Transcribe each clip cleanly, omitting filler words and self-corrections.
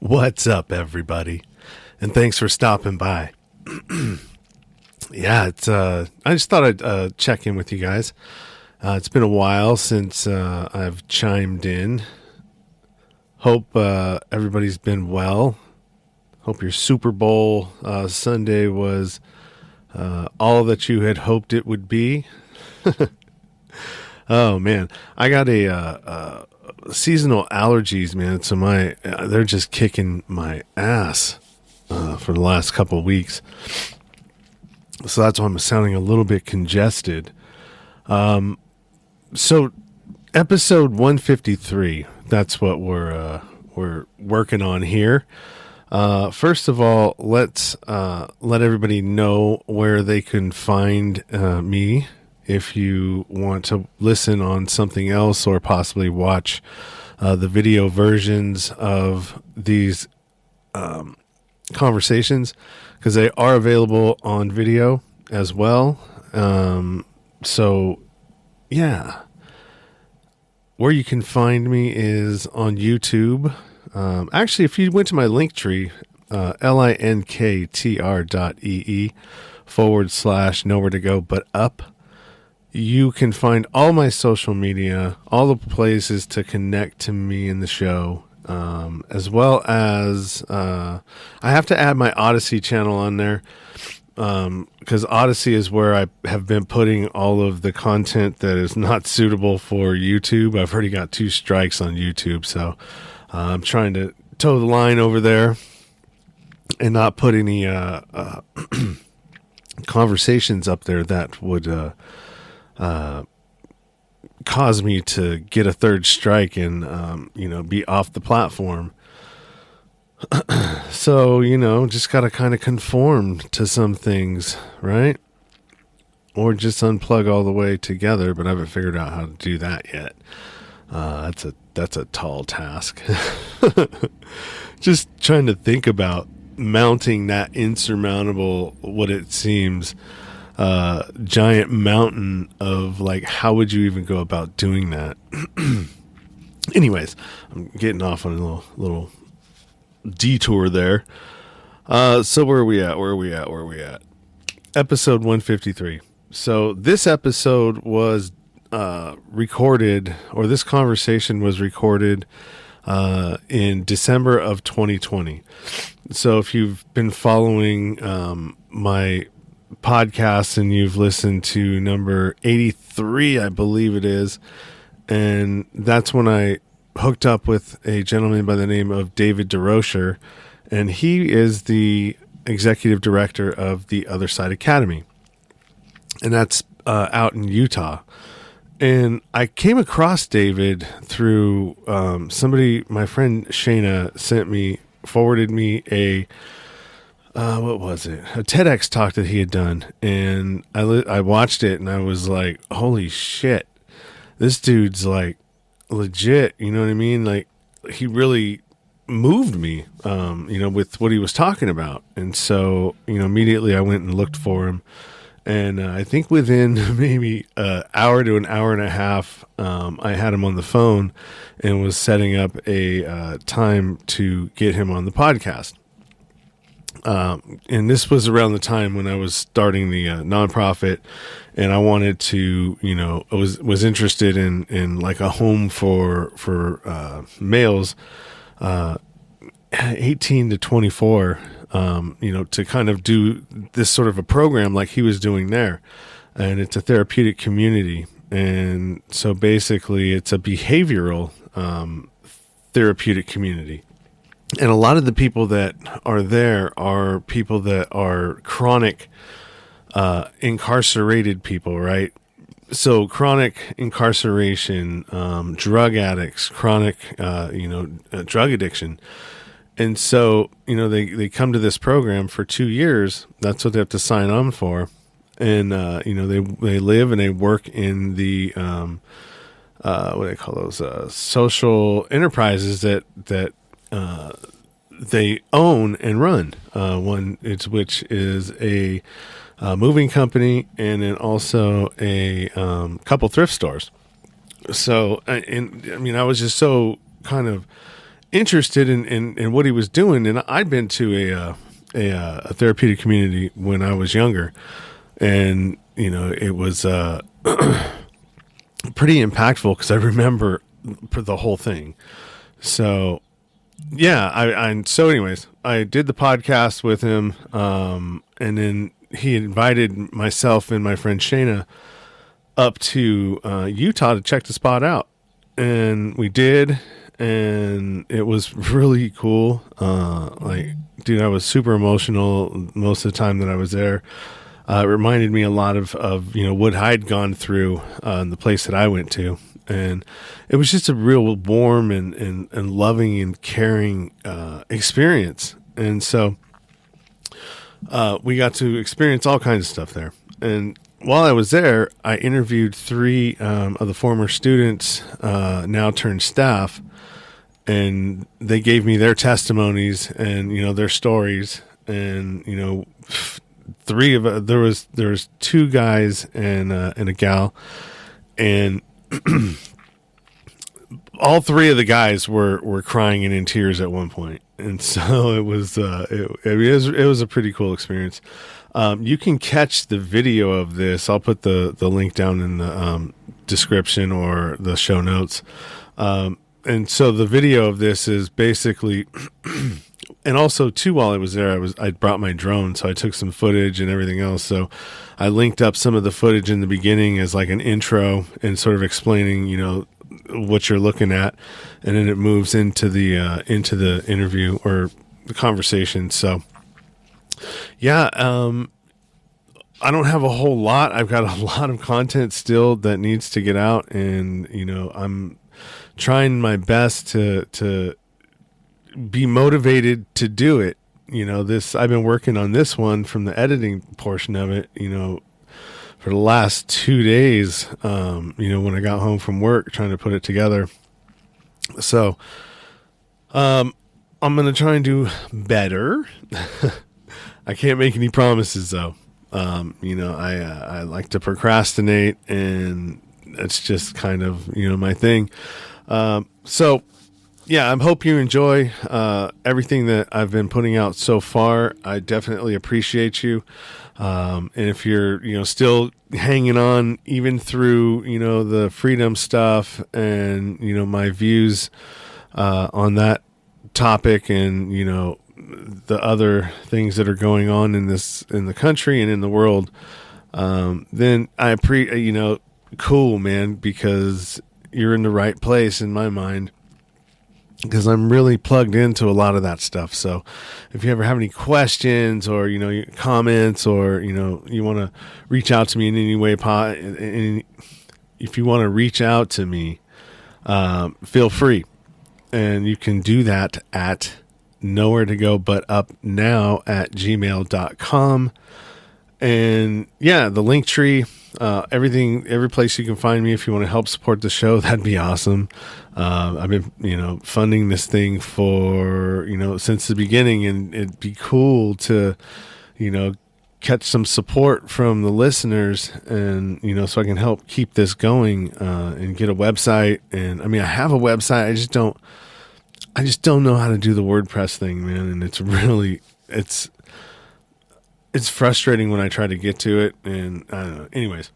What's up, everybody? And thanks for stopping by. Yeah, I just thought I'd check in with you guys. It's been a while since I've chimed in. Hope everybody's been well. Hope your Super Bowl Sunday was all that you had hoped it would be. Oh man, I got a seasonal allergies, man. So they're just kicking my ass for the last couple of weeks. So that's why I'm sounding a little bit congested. So episode 153, that's what we're working on here. First of all, let's let everybody know where they can find me if you want to listen on something else or possibly watch the video versions of these conversations, because they are available on video as well. So yeah, where you can find me is on YouTube. Actually, if you went to my link tree, linktr.ee/nowhere to go but up, you can find all my social media, all the places to connect to me in the show, as well as I have to add my Odyssey channel on there, because Odyssey is where I have been putting all of the content that is not suitable for YouTube. I've already got 2 strikes on YouTube, so I'm trying to toe the line over there and not put any conversations up there that would cause me to get a 3rd strike and be off the platform. So just gotta kind of conform to some things, right? Or just unplug all the way together, but I haven't figured out how to do that yet. That's a tall task. Just trying to think about mounting that insurmountable, what it seems, giant mountain of, like, how would you even go about doing that? Anyways, I'm getting off on a little detour there. So where are we at? Episode 153. So this episode was recorded, or this conversation was recorded in December of 2020. So if you've been following my podcast and you've listened to number 83, I believe it is, and that's when I hooked up with a gentleman by the name of David Durocher, and he is the executive director of the Other Side Academy, and that's out in Utah. And I came across David through somebody, my friend Shayna forwarded me a what was it? A TEDx talk that he had done, and I watched it, and I was like, holy shit, this dude's like legit, you know what I mean? Like, he really moved me, with what he was talking about. And so, immediately I went and looked for him. And I think within maybe an hour to an hour and a half, I had him on the phone and was setting up a time to get him on the podcast. And this was around the time when I was starting the nonprofit, and I wanted to, I was interested in like a home for males, 18 to 24, to kind of do this sort of a program like he was doing there. And it's a therapeutic community. And so basically it's a behavioral therapeutic community. And a lot of the people that are there are people that are chronic incarcerated people, right? So chronic incarceration, drug addicts, chronic, drug addiction. And so, they come to this program for 2 years. That's what they have to sign on for. And, they live and they work in the, what do they call those, social enterprises that they own and run. Which is a moving company, and then also a couple thrift stores. So, I was just so kind of interested in what he was doing. And I'd been to a therapeutic community when I was younger, and it was pretty impactful because I remember the whole thing. So yeah, so anyways, I did the podcast with him, and then he invited myself and my friend Shayna up to Utah to check the spot out, and we did, and it was really cool. Dude, I was super emotional most of the time that I was there. It reminded me a lot of what I'd gone through in the place that I went to. And it was just a real warm and loving and caring experience. And so we got to experience all kinds of stuff there. And while I was there, I interviewed 3 of the former students, now turned staff, and they gave me their testimonies and their stories. And 3 of there was 2 guys and a gal, and all 3 of the guys were crying and in tears at one point. And so it was a pretty cool experience. You can catch the video of this. I'll put the link down in the description or the show notes. And so the video of this is basically, and also too, while I was there, I brought my drone, so I took some footage and everything else. So I linked up some of the footage in the beginning as like an intro and sort of explaining, what you're looking at, and then it moves into the interview or the conversation. So yeah, I don't have a whole lot. I've got a lot of content still that needs to get out, and I'm trying my best to be motivated to do it. I've been working on this one from the editing portion of it, for the last 2 days, when I got home from work, trying to put it together. So, I'm going to try and do better. I can't make any promises though. I like to procrastinate, and it's just kind of, my thing. So yeah, I hope you enjoy everything that I've been putting out so far. I definitely appreciate you. And if you're, still hanging on even through, the freedom stuff and, my views on that topic and, the other things that are going on in the country and in the world, then cool, man, because you're in the right place in my mind, because I'm really plugged into a lot of that stuff. So if you ever have any questions or, comments, or, you want to reach out to me in any way, if you want to reach out to me, feel free. And you can do that at nowheretogobutupnow@gmail.com. And yeah, the link tree, every place you can find me. If you want to help support the show, that'd be awesome. I've been, funding this thing for, since the beginning, and it'd be cool to, catch some support from the listeners, and, so I can help keep this going, and get a website. And I have a website. I just don't know how to do the WordPress thing, man. And it's really, it's frustrating when I try to get to it, and I don't know. Anyways.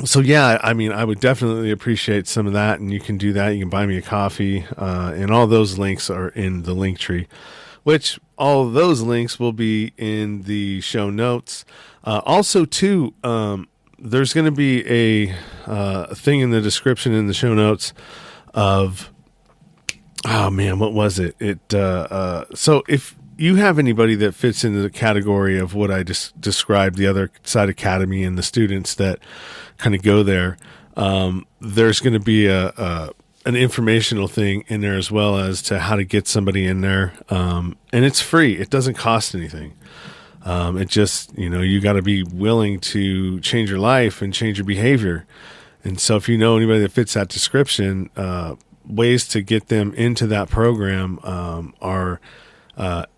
So yeah, I would definitely appreciate some of that, and you can do that. You can buy me a coffee, and all those links are in the link tree, which all of those links will be in the show notes. Also too, there's going to be a thing in the description in the show notes of, oh man, what was it? So if you have anybody that fits into the category of what I just described, the Other Side Academy and the students that kind of go there, there's going to be an informational thing in there as well as to how to get somebody in there. And it's free. It doesn't cost anything. It just, you got to be willing to change your life and change your behavior. And so if you know anybody that fits that description, ways to get them into that program are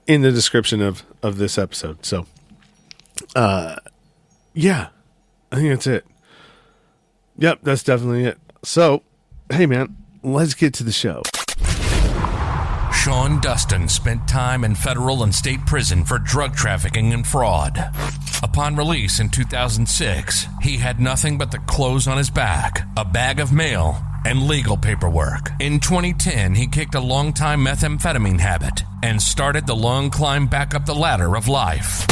in the description of this episode. So, yeah, I think that's it. Yep, that's definitely it. So, hey man, let's get to the show. Sean Dustin spent time in federal and state prison for drug trafficking and fraud. Upon release in 2006, he had nothing but the clothes on his back, a bag of mail, and legal paperwork. In 2010, he kicked a long-time methamphetamine habit and started the long climb back up the ladder of life.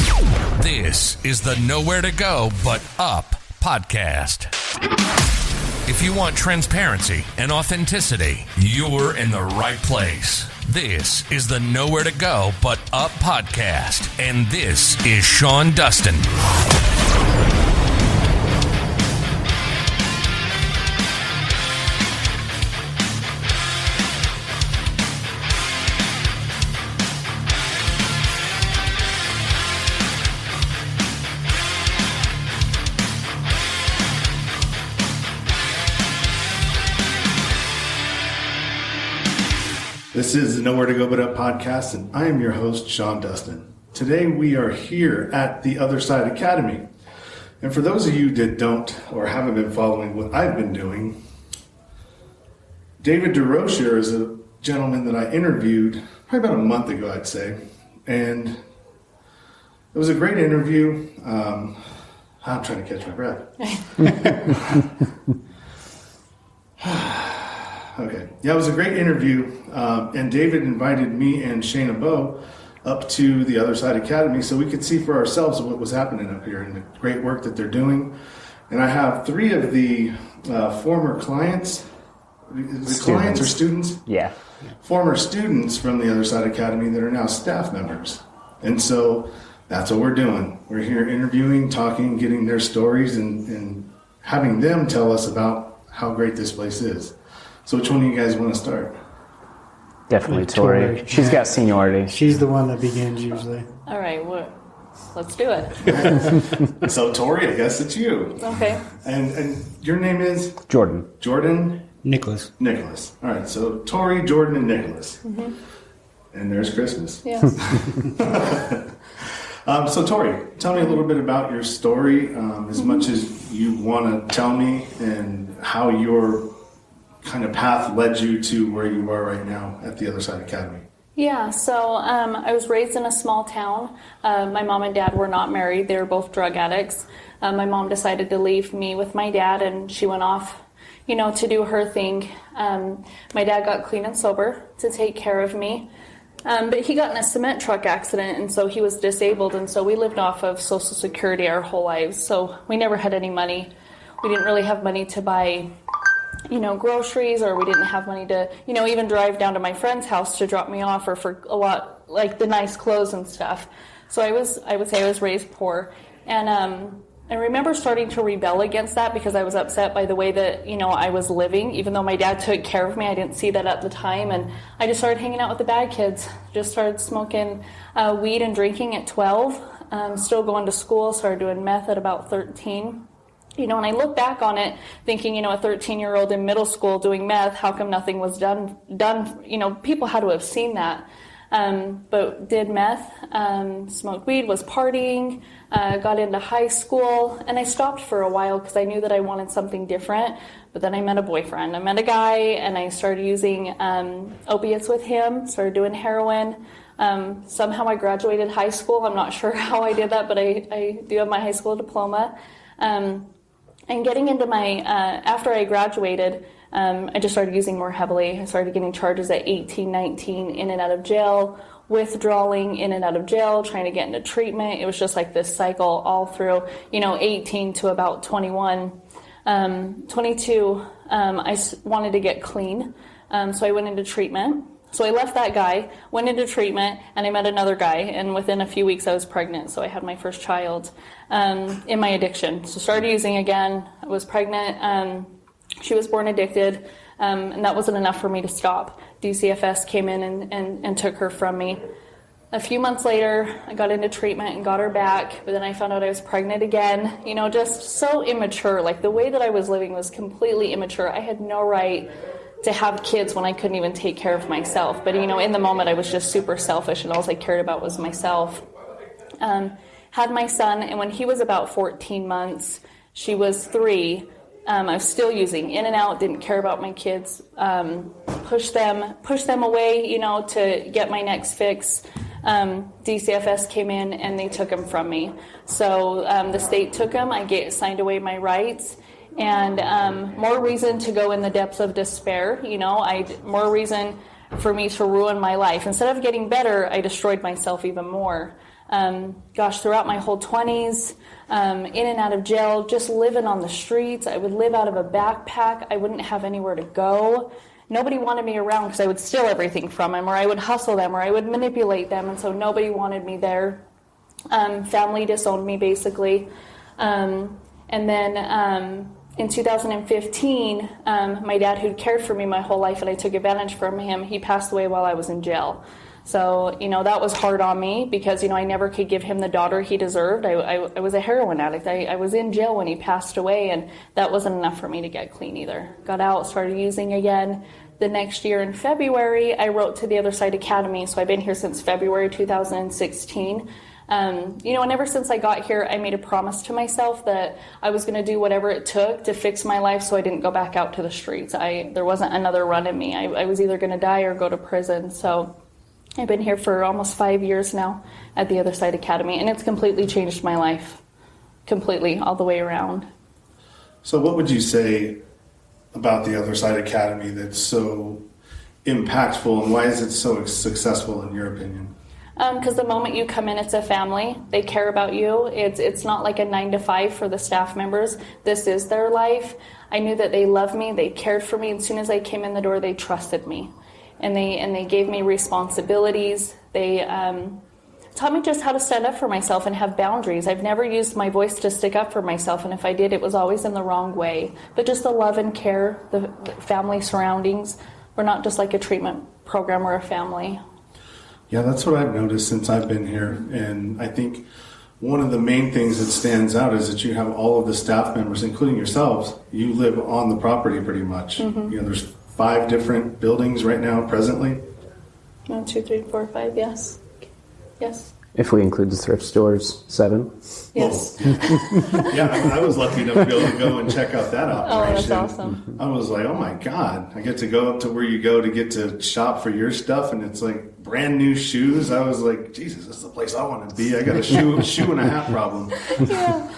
This is the Nowhere to Go But Up podcast. If you want transparency and authenticity, you're in the right place. This is the Nowhere to Go But Up podcast, and this is Sean Dustin. This is the Nowhere to Go But Up podcast, and I am your host, Sean Dustin. Today we are here at the Other Side Academy. And for those of you that don't or haven't been following what I've been doing, David Durocher is a gentleman that I interviewed probably about a month ago, I'd say. And it was a great interview. I'm trying to catch my breath. Okay. Yeah, it was a great interview, and David invited me and Shayna Bowe up to the Other Side Academy so we could see for ourselves what was happening up here and the great work that they're doing. And I have three of the former clients. Clients or students? Yeah. Former students from the Other Side Academy that are now staff members. And so that's what we're doing. We're here interviewing, talking, getting their stories, and having them tell us about how great this place is. So which one of you guys want to start? Definitely Tori. She's got seniority. She's the one that begins usually. All right, let's do it. So Tori, I guess it's you. Okay. And your name is? Jordan. Jordan? Nicholas. All right, so Tori, Jordan, and Nicholas. Mm-hmm. And there's Christmas. Yes. So Tori, tell me a little bit about your story, as much as you want to tell me, and how your kind of path led you to where you are right now at the Other Side Academy. Yeah, so I was raised in a small town. My mom and dad were not married. They were both drug addicts. My mom decided to leave me with my dad, and she went off, to do her thing. My dad got clean and sober to take care of me. But he got in a cement truck accident, and so he was disabled, and so we lived off of Social Security our whole lives. So we never had any money. We didn't really have money to buy groceries, or we didn't have money to, even drive down to my friend's house to drop me off, or for a lot, like the nice clothes and stuff. So I would say I was raised poor. And I remember starting to rebel against that because I was upset by the way that, I was living. Even though my dad took care of me, I didn't see that at the time. And I just started hanging out with the bad kids, just started smoking weed and drinking at 12, still going to school, started doing meth at about 13. And I look back on it thinking, a 13-year-old in middle school doing meth, how come nothing was done? People had to have seen that. But did meth, smoked weed, was partying, got into high school, and I stopped for a while because I knew that I wanted something different. But then I met a boyfriend. I met a guy, and I started using opiates with him, started doing heroin. Somehow I graduated high school. I'm not sure how I did that, but I do have my high school diploma. And getting into my, after I graduated, I just started using more heavily. I started getting charges at 18, 19, in and out of jail, withdrawing, in and out of jail, trying to get into treatment. It was just like this cycle all through, 18 to about 21. 22, I wanted to get clean, so I went into treatment. So I left that guy, went into treatment, and I met another guy, and within a few weeks I was pregnant, so I had my first child in my addiction. So started using again, I was pregnant, she was born addicted, and that wasn't enough for me to stop. DCFS came in and took her from me. A few months later, I got into treatment and got her back, but then I found out I was pregnant again, just so immature. Like the way that I was living was completely immature. I had no right to have kids when I couldn't even take care of myself. But, in the moment I was just super selfish, and all I cared about was myself. Had my son, and when he was about 14 months, she was 3, I was still using, in and out, didn't care about my kids, pushed them away, to get my next fix. DCFS came in and they took them from me. So the state took them, signed away my rights, and more reason to go in the depths of despair, more reason for me to ruin my life. Instead of getting better, I destroyed myself even more. Throughout my whole 20s, in and out of jail, just living on the streets. I would live out of a backpack. I wouldn't have anywhere to go. Nobody wanted me around because I would steal everything from them, or I would hustle them, or I would manipulate them, and so nobody wanted me there. Family disowned me, basically. And then in 2015, my dad, who'd cared for me my whole life and I took advantage from him, he passed away while I was in jail. So, that was hard on me because, I never could give him the daughter he deserved. I was a heroin addict. I was in jail when he passed away, and that wasn't enough for me to get clean either. Got out, started using again. The next year in February, I wrote to the Other Side Academy. So I've been here since February 2016. And ever since I got here, I made a promise to myself that I was going to do whatever it took to fix my life so I didn't go back out to the streets. There wasn't another run in me. I was either going to die or go to prison. So I've been here for almost 5 years now at the Other Side Academy, and it's completely changed my life, completely, all the way around. So what would you say about the Other Side Academy that's so impactful, and why is it so successful in your opinion? Because the moment you come in, it's a family. They care about you. It's not like a 9-to-5 for the staff members. This is their life. I knew that they loved me. They cared for me. As soon as I came in the door, they trusted me. And they gave me responsibilities. They taught me just how to stand up for myself and have boundaries. I've never used my voice to stick up for myself, and if I did, it was always in the wrong way. But just the love and care, the family surroundings. We're not just like a treatment program, we're a family. Yeah, that's what I've noticed since I've been here. And I think one of the main things that stands out is that you have all of the staff members, including yourselves. You live on the property pretty much. Mm-hmm. There's 5 different buildings right now presently. 1, 2, 3, 4, 5, yes. Yes. If we include the thrift stores, 7. Yes. Yeah, I was lucky enough to be able to go and check out that operation. Oh, that's awesome. I was like, oh my God, I get to go up to where you go to get to shop for your stuff, and it's like brand new shoes. I was like, Jesus, this is the place I want to be. I got a shoe and a half problem. Yeah.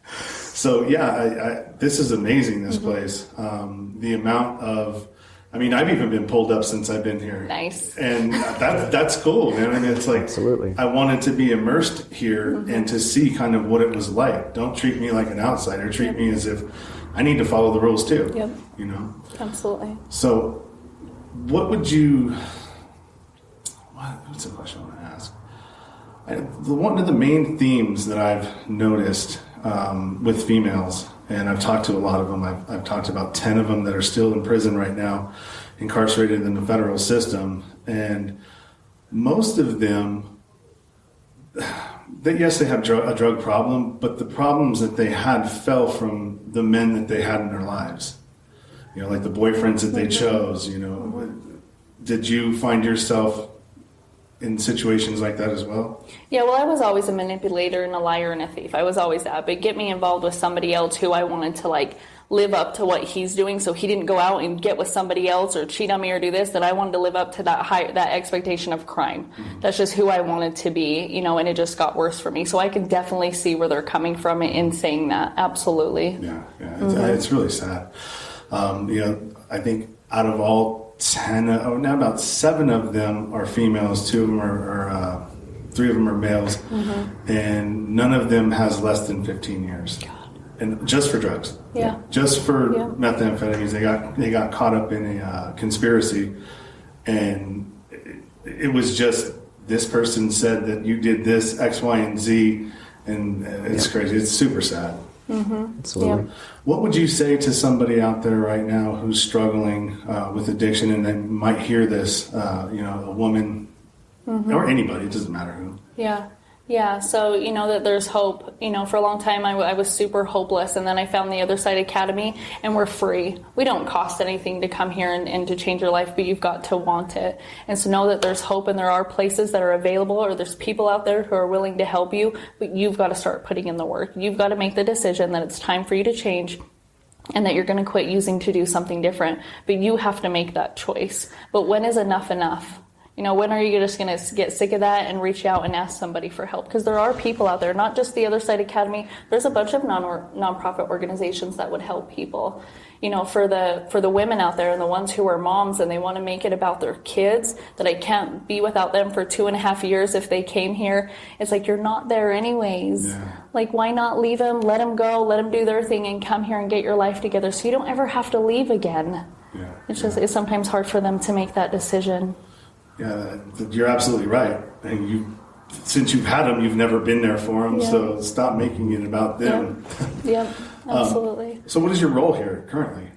So yeah, this is amazing, this place. The amount of, I've even been pulled up since I've been here. Nice. And that's cool, man. It's like, absolutely. I wanted to be immersed here and to see kind of what it was like. Don't treat me like an outsider. Treat me as if I need to follow the rules too. Yep. Absolutely. So what's the question I want to ask? One of the main themes that I've noticed with females, and I've talked to a lot of them. I've talked to about 10 of them that are still in prison right now, incarcerated in the federal system. And most of them, yes, they have a drug problem, but the problems that they had fell from the men that they had in their lives. Like the boyfriends that they chose, Did you find yourself in situations like that as well? Yeah, well, I was always a manipulator and a liar and a thief. I was always that. But get me involved with somebody else who I wanted to live up to what he's doing, so he didn't go out and get with somebody else or cheat on me or do this, that I wanted to live up to that expectation of crime. Mm-hmm. That's just who I wanted to be, and it just got worse for me. So I can definitely see where they're coming from in saying that. Absolutely. Yeah. It's really sad. I think out of all 10, now about 7 of them are females, 2 of them are 3 of them are males, and none of them has less than 15 years. God. And just for drugs. Yeah. Just for methamphetamines. They got caught up in a conspiracy, and it was just this person said that you did this X, Y, and Z, and it's crazy. It's super sad. Mm-hmm. Absolutely. Yeah. What would you say to somebody out there right now who's struggling with addiction and then might hear this, a woman or anybody, it doesn't matter who? Yeah. So, that there's hope. For a long time I was super hopeless, and then I found the Other Side Academy, and we're free. We don't cost anything to come here and to change your life, but you've got to want it. And so know that there's hope, and there are places that are available, or there's people out there who are willing to help you, but you've got to start putting in the work. You've got to make the decision that it's time for you to change. and that you're going to quit using to do something different. But you have to make that choice. But when is enough enough? You know, when are you just going to get sick of that and reach out and ask somebody for help? Because there are people out there, not just the Other Side Academy. There's a bunch of nonprofit organizations that would help people. You know, for the women out there and the ones who are moms and they want to make it about their kids, that I can't be without them for 2.5 years if they came here. It's like, you're not there anyways. Yeah. Like, why not leave them, let them go, let them do their thing and come here and get your life together so you don't ever have to leave again. Yeah. It's sometimes hard for them to make that decision. Yeah, you're absolutely right. And since you've had them, you've never been there for them, so stop making it about them. Yep, absolutely. So what is your role here currently?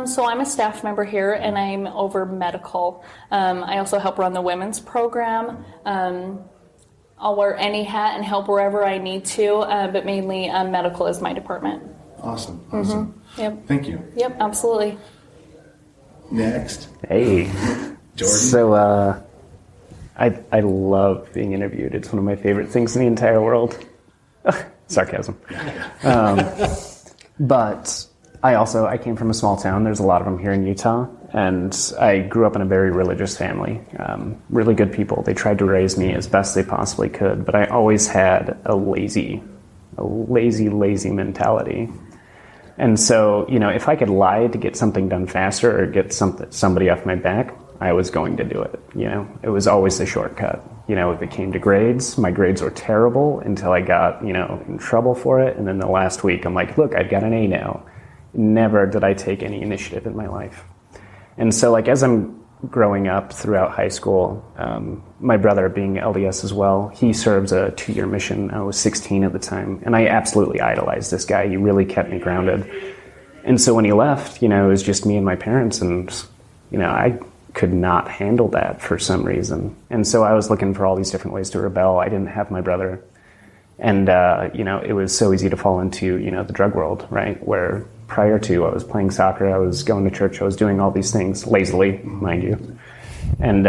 So I'm a staff member here, and I'm over medical. I also help run the women's program. I'll wear any hat and help wherever I need to, but mainly medical is my department. Awesome. Mm-hmm. Yep. Thank you. Yep, absolutely. Next. Hey. Jordan. So, I love being interviewed. It's one of my favorite things in the entire world. Sarcasm. But I came from a small town. There's a lot of them here in Utah. And I grew up in a very religious family. Really good people. They tried to raise me as best they possibly could. But I always had a lazy mentality. And so, you know, if I could lie to get something done faster or get somebody off my back, I was going to do it. You know, it was always the shortcut. You know, if it came to grades, my grades were terrible until I got, you know, in trouble for it. And then the last week, I'm like, look, I've got an A now. Never did I take any initiative in my life. And so, like, as I'm growing up throughout high school, my brother, being LDS as well, he serves a 2-year mission. I was 16 at the time, and I absolutely idolized this guy. He really kept me grounded. And so when he left, you know, it was just me and my parents, and, you know, I could not handle that for some reason. And so I was looking for all these different ways to rebel. I didn't have my brother. And, you know, it was so easy to fall into, you know, the drug world, right? Where prior to, I was playing soccer, I was going to church, I was doing all these things, lazily, mind you. And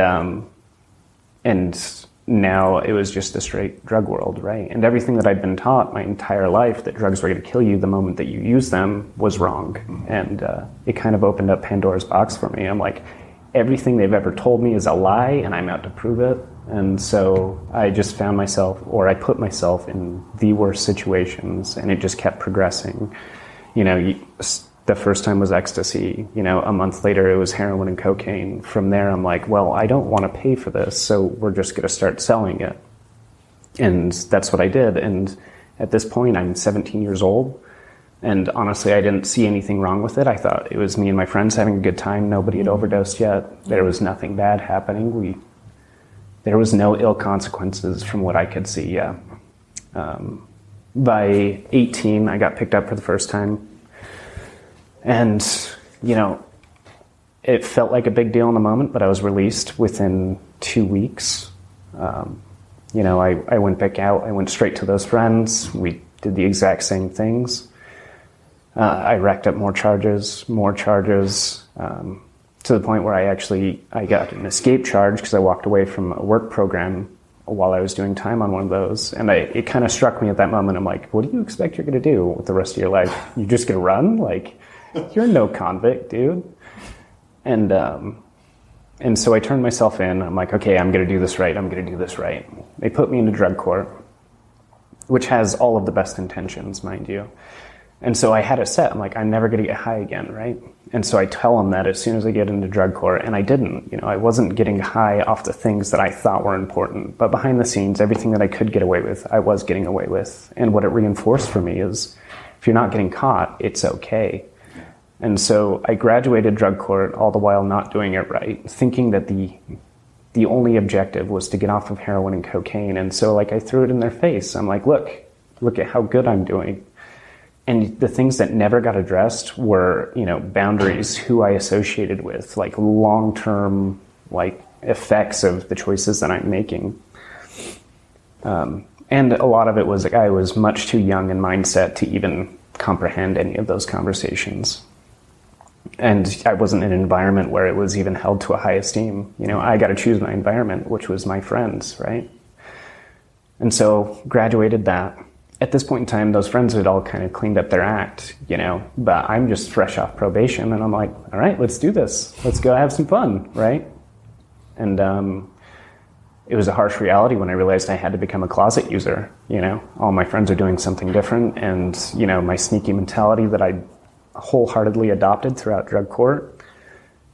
now it was just a straight drug world, right? And everything that I'd been taught my entire life, that drugs were going to kill you the moment that you use them, was wrong. And it kind of opened up Pandora's box for me. I'm like, everything they've ever told me is a lie, and I'm out to prove it. And so I just found myself, or I put myself in the worst situations, and it just kept progressing. You know, the first time was ecstasy. You know, a month later it was heroin and cocaine. From there, I'm like, well, I don't want to pay for this, so we're just going to start selling it. And that's what I did. And at this point, I'm 17 years old. And honestly, I didn't see anything wrong with it. I thought it was me and my friends having a good time. Nobody had overdosed yet. There was nothing bad happening. There was no ill consequences from what I could see, yeah. By 18, I got picked up for the first time. And, you know, it felt like a big deal in the moment, but I was released within 2 weeks. You know, I went back out. I went straight to those friends. We did the exact same things. I racked up more charges, to the point where I got an escape charge because I walked away from a work program while I was doing time on one of those. And it kind of struck me at that moment. I'm like, what do you expect you're going to do with the rest of your life? You're just going to run? Like, you're no convict, dude. And so I turned myself in. I'm like, okay, I'm going to do this right. They put me into drug court, which has all of the best intentions, mind you. And so I had it set. I'm like, I'm never going to get high again, right? And so I tell them that as soon as I get into drug court, and I didn't. You know, I wasn't getting high off the things that I thought were important. But behind the scenes, everything that I could get away with, I was getting away with. And what it reinforced for me is, if you're not getting caught, it's okay. And so I graduated drug court, all the while not doing it right, thinking that the only objective was to get off of heroin and cocaine. And so, like, I threw it in their face. I'm like, look at how good I'm doing. And the things that never got addressed were, you know, boundaries, who I associated with, like long-term, like, effects of the choices that I'm making. And a lot of it was, like, I was much too young in mindset to even comprehend any of those conversations. And I wasn't in an environment where it was even held to a high esteem. You know, I got to choose my environment, which was my friends, right? And so graduated that. at this point in time, those friends had all kind of cleaned up their act, you know, but I'm just fresh off probation, and I'm like, all right, let's do this. Let's go have some fun, right? And it was a harsh reality when I realized I had to become a closet user, you know. All my friends are doing something different, and, you know, my sneaky mentality that I wholeheartedly adopted throughout drug court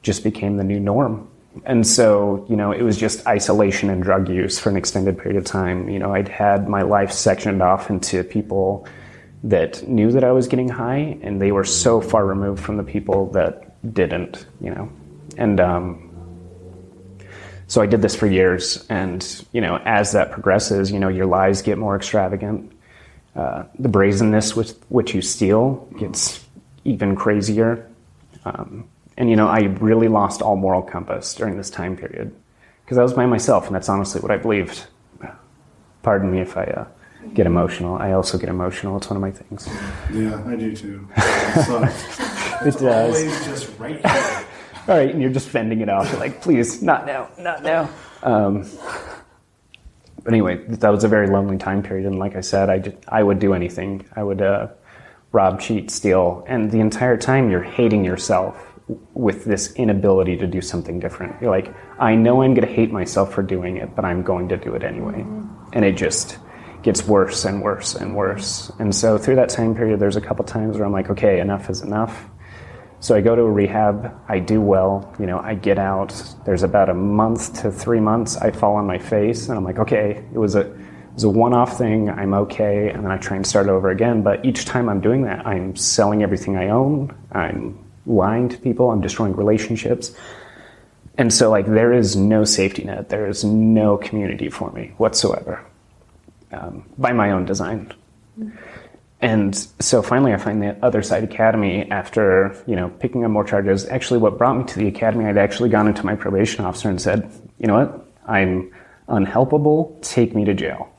just became the new norm. And so, you know, it was just isolation and drug use for an extended period of time. You know, I'd had my life sectioned off into people that knew that I was getting high, and they were so far removed from the people that didn't, you know. And so I did this for years, and, you know, as that progresses, you know, your lies get more extravagant. The brazenness with which you steal gets even crazier. And, you know, I really lost all moral compass during this time period because I was by myself, and that's honestly what I believed. Pardon me if I get emotional. I also get emotional. It's one of my things. Yeah, I do too. It does. Always just right here. All right, and you're just fending it off. You're like, please, not now, not now. But anyway, that was a very lonely time period, and like I said, I would do anything. I would rob, cheat, steal, and the entire time you're hating yourself with this inability to do something different. You're like, I know I'm going to hate myself for doing it, but I'm going to do it anyway. And it just gets worse and worse and worse. And so through that time period, there's a couple times where I'm like, okay, enough is enough. So I go to a rehab, I do well, you know, I get out. There's about a month to 3 months, I fall on my face, and I'm like, okay, it was a one-off thing, I'm okay, and then I try and start over again. But each time I'm doing that, I'm selling everything I own, I'm lying to people, I'm destroying relationships. And so, like, there is no safety net, there is no community for me whatsoever, by my own design. And so finally I find the Other Side Academy after, you know, picking up more charges. Actually, what brought me to the academy, I'd actually gone into my probation officer and said, you know what, I'm unhelpable, take me to jail.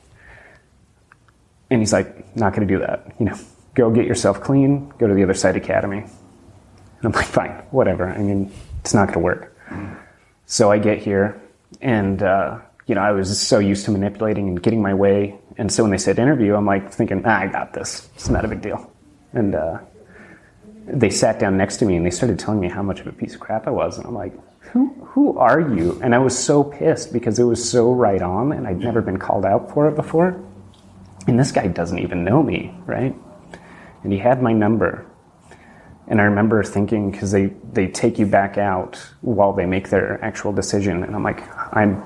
And he's like, not going to do that, you know, go get yourself clean, go to the Other Side Academy. And I'm like, fine, whatever. I mean, it's not going to work. So I get here, and, you know, I was so used to manipulating and getting my way. And so when they said interview, I'm like thinking, I got this. It's not a big deal. And they sat down next to me, and they started telling me how much of a piece of crap I was. And I'm like, who are you? And I was so pissed because it was so right on, and I'd never been called out for it before. And this guy doesn't even know me, right? And he had my number. And I remember thinking, because they take you back out while they make their actual decision. And I'm like, I'm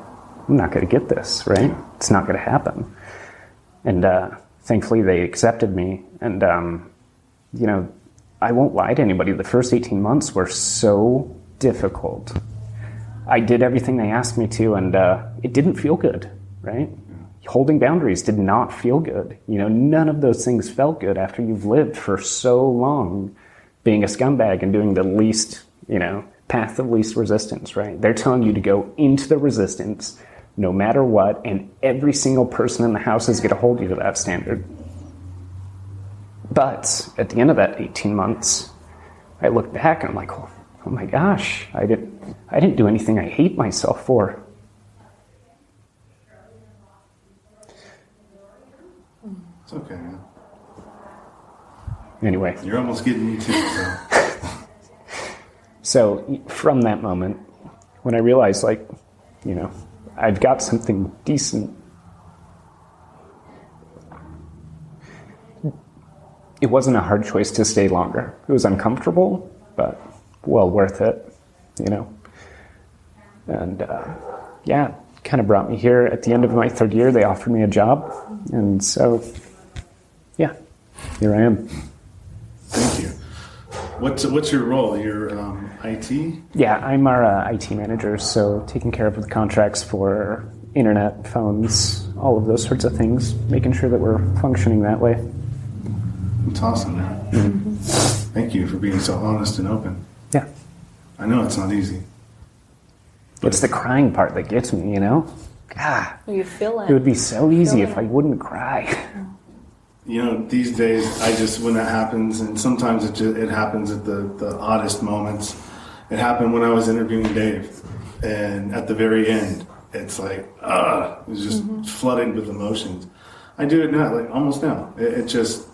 not going to get this, right? It's not going to happen. And thankfully they accepted me. And, you know, I won't lie to anybody. The first 18 months were so difficult. I did everything they asked me to, and it didn't feel good, right? Holding boundaries did not feel good. You know, none of those things felt good after you've lived for so long being a scumbag and doing the least, you know, path of least resistance, right? They're telling you to go into the resistance no matter what, and every single person in the house is going to hold you to that standard. But at the end of that 18 months, I look back and I'm like, oh my gosh, I didn't do anything I hate myself for. It's okay, man. Anyway. You're almost getting me too, so. So from that moment, when I realized, like, you know, I've got something decent, it wasn't a hard choice to stay longer. It was uncomfortable, but well worth it, you know. And yeah, kind of brought me here. At the end of my third year, they offered me a job. And so, yeah, here I am. Thank you. What's your role? You're IT? Yeah, I'm our IT manager, so taking care of the contracts for internet, phones, all of those sorts of things, making sure that we're functioning that way. It's awesome, man. Mm-hmm. Thank you for being so honest and open. Yeah. I know it's not easy. It's the crying part that gets me, you know? God. You feel it. It would be so easy if I wouldn't cry. You know, these days, when that happens, and sometimes it happens at the oddest moments. It happened when I was interviewing Dave, and at the very end, it's like, it was just flooded with emotions. I do it now, like almost now. It just,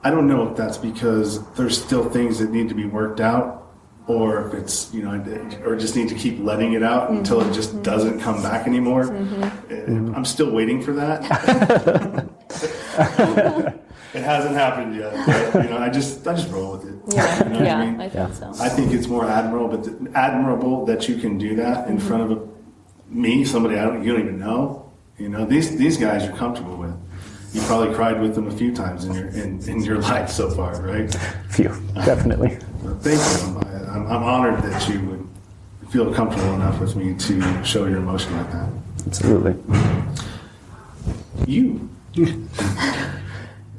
I don't know if that's because there's still things that need to be worked out, or if it's, or just need to keep letting it out until it just doesn't come back anymore. I'm still waiting for that. It hasn't happened yet. But, I just roll with it. Yeah, You know what I mean? I think so. I think it's more admirable that you can do that in front of me, somebody you don't even know. These guys you're comfortable with. You probably cried with them a few times in your life so far, right? Phew, definitely. Thank you. I'm honored that you would feel comfortable enough with me to show your emotion like that. Absolutely. You.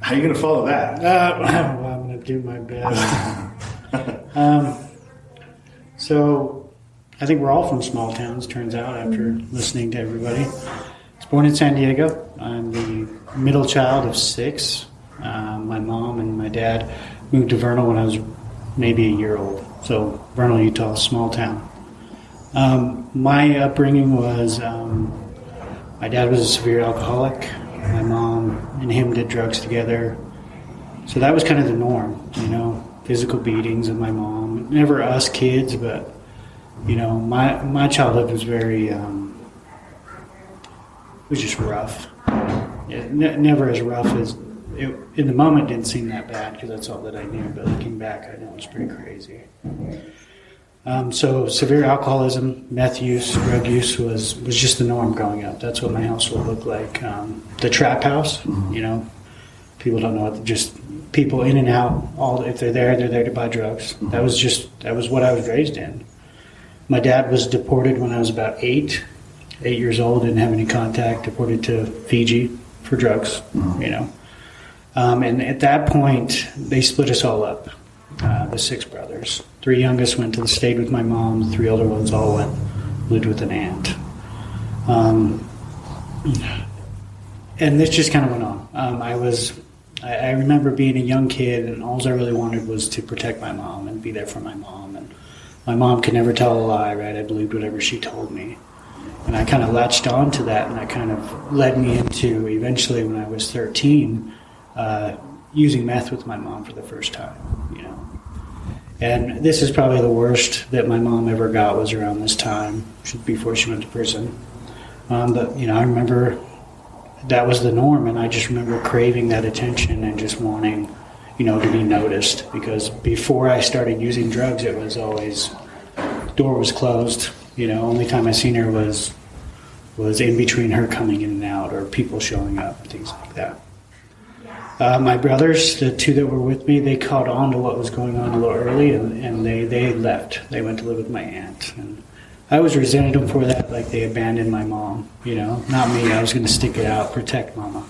How are you going to follow that? Well, I'm going to do my best. So, I think we're all from small towns, turns out, after listening to everybody. I was born in San Diego. I'm the middle child of 6. My mom and my dad moved to Vernal when I was maybe a year old. So, Vernal, Utah, small town. My upbringing was, my dad was a severe alcoholic. My mom and him did drugs together. So that was kind of the norm, physical beatings of my mom. Never us kids, but, my childhood was very, it was just rough. Never as rough as, in the moment didn't seem that bad because that's all that I knew, but looking back I know it was pretty crazy. So severe alcoholism, meth use, drug use was just the norm growing up. That's what my household looked like. The trap house, people don't know it, just people in and out. If they're there to buy drugs. That was what I was raised in. My dad was deported when I was about 8 years old, didn't have any contact, deported to Fiji for drugs, And at that point, they split us all up, the 6 brothers. 3 youngest stayed with my mom, the 3 older ones all lived with an aunt. And this just kind of went on. I remember being a young kid, and all I really wanted was to protect my mom and be there for my mom. And my mom could never tell a lie, right? I believed whatever she told me. And I kind of latched on to that, and that kind of led me into, eventually when I was 13, using meth with my mom for the first time, And this is probably the worst that my mom ever got was around this time, before she went to prison. But, I remember that was the norm, and I just remember craving that attention and just wanting, to be noticed. Because before I started using drugs, it was always, door was closed. Only time I seen her was in between her coming in and out or people showing up, things like that. My brothers, the 2 that were with me, they caught on to what was going on a little early, and they left. They went to live with my aunt. And I always resented them for that, like they abandoned my mom, Not me. I was going to stick it out, protect mama.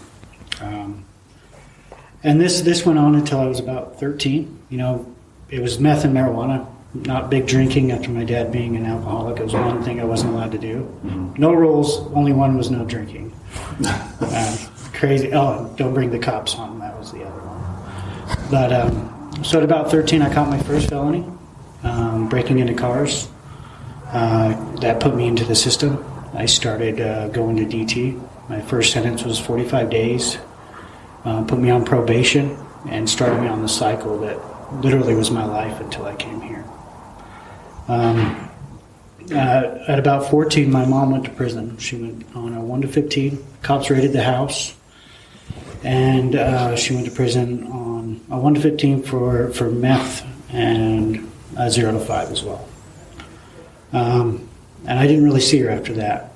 And this went on until I was about 13. It was meth and marijuana. Not big drinking after my dad being an alcoholic. It was one thing I wasn't allowed to do. No rules, only one was no drinking. Crazy. Oh, don't bring the cops on. That was the other one. But so at about 13, I caught my first felony, breaking into cars. That put me into the system. I started going to DT. My first sentence was 45 days. Put me on probation and started me on the cycle that literally was my life until I came here. At about 14, my mom went to prison. She went on a 1 to 15. Cops raided the house. And she went to prison on a 1 to 15 for meth and a 0 to 5 as well. And I didn't really see her after that.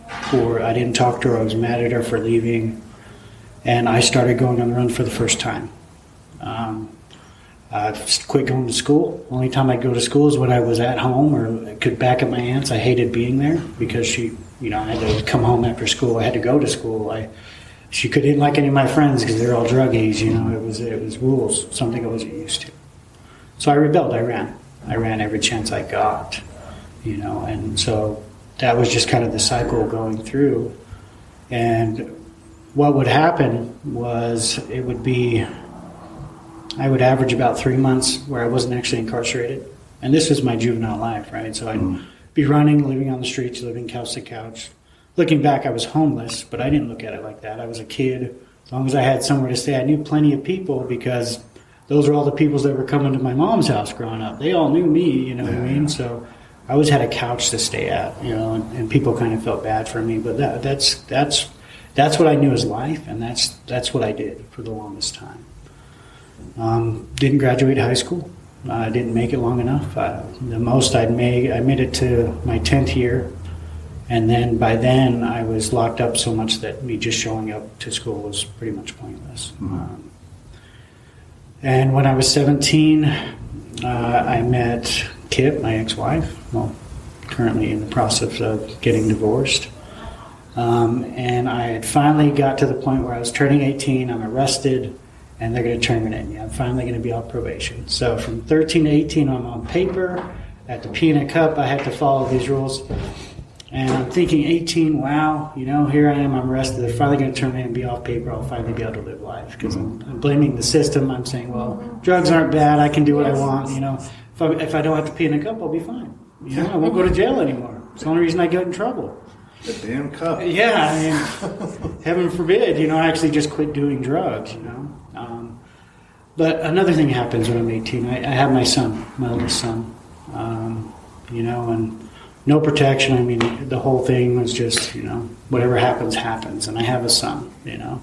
I didn't talk to her. I was mad at her for leaving. And I started going on the run for the first time. I quit going to school. Only time I'd go to school is when I was at home or could back at my aunt's. I hated being there because she, I had to come home after school. I had to go to school. She didn't like any of my friends because they're all druggies. It was rules, something I wasn't used to. So I rebelled. I ran. I ran every chance I got, and so that was just kind of the cycle going through. And what would happen was I would average about 3 months where I wasn't actually incarcerated. And this was my juvenile life, right? So I'd be running, living on the streets, living couch to couch, looking back, I was homeless, but I didn't look at it like that. I was a kid. As long as I had somewhere to stay, I knew plenty of people because those were all the people that were coming to my mom's house growing up. They all knew me, you know what I mean? So I always had a couch to stay at, you know, and people kind of felt bad for me. But that's what I knew as life, and that's what I did for the longest time. Didn't graduate high school. I didn't make it long enough. The most I made it to my 10th year. And then by then I was locked up so much that me just showing up to school was pretty much pointless. And when I was 17, I met Kip, my ex-wife, well, currently in the process of getting divorced. And I had finally got to the point where I was turning 18, I'm arrested, and they're going to terminate me. I'm finally going to be off probation. So from 13 to 18, I'm on paper. I had to pee in a cup. I had to follow these rules. And I'm thinking 18, wow, you know, here I am, I'm arrested. They're finally going to terminate and be off paper. I'll finally be able to live life. Because I'm blaming the system. I'm saying, well, drugs aren't bad. I can do what I want. You know, if I don't have to pee in a cup, I'll be fine. You know, I won't go to jail anymore. It's the only reason I get in trouble. The damn cup. Yeah, I mean, heaven forbid, you know, I actually just quit doing drugs, you know. But another thing happens when I'm 18. I have my son, my oldest son, you know, and no protection. I mean, the whole thing was just, you know, whatever happens, happens. And I have a son, you know.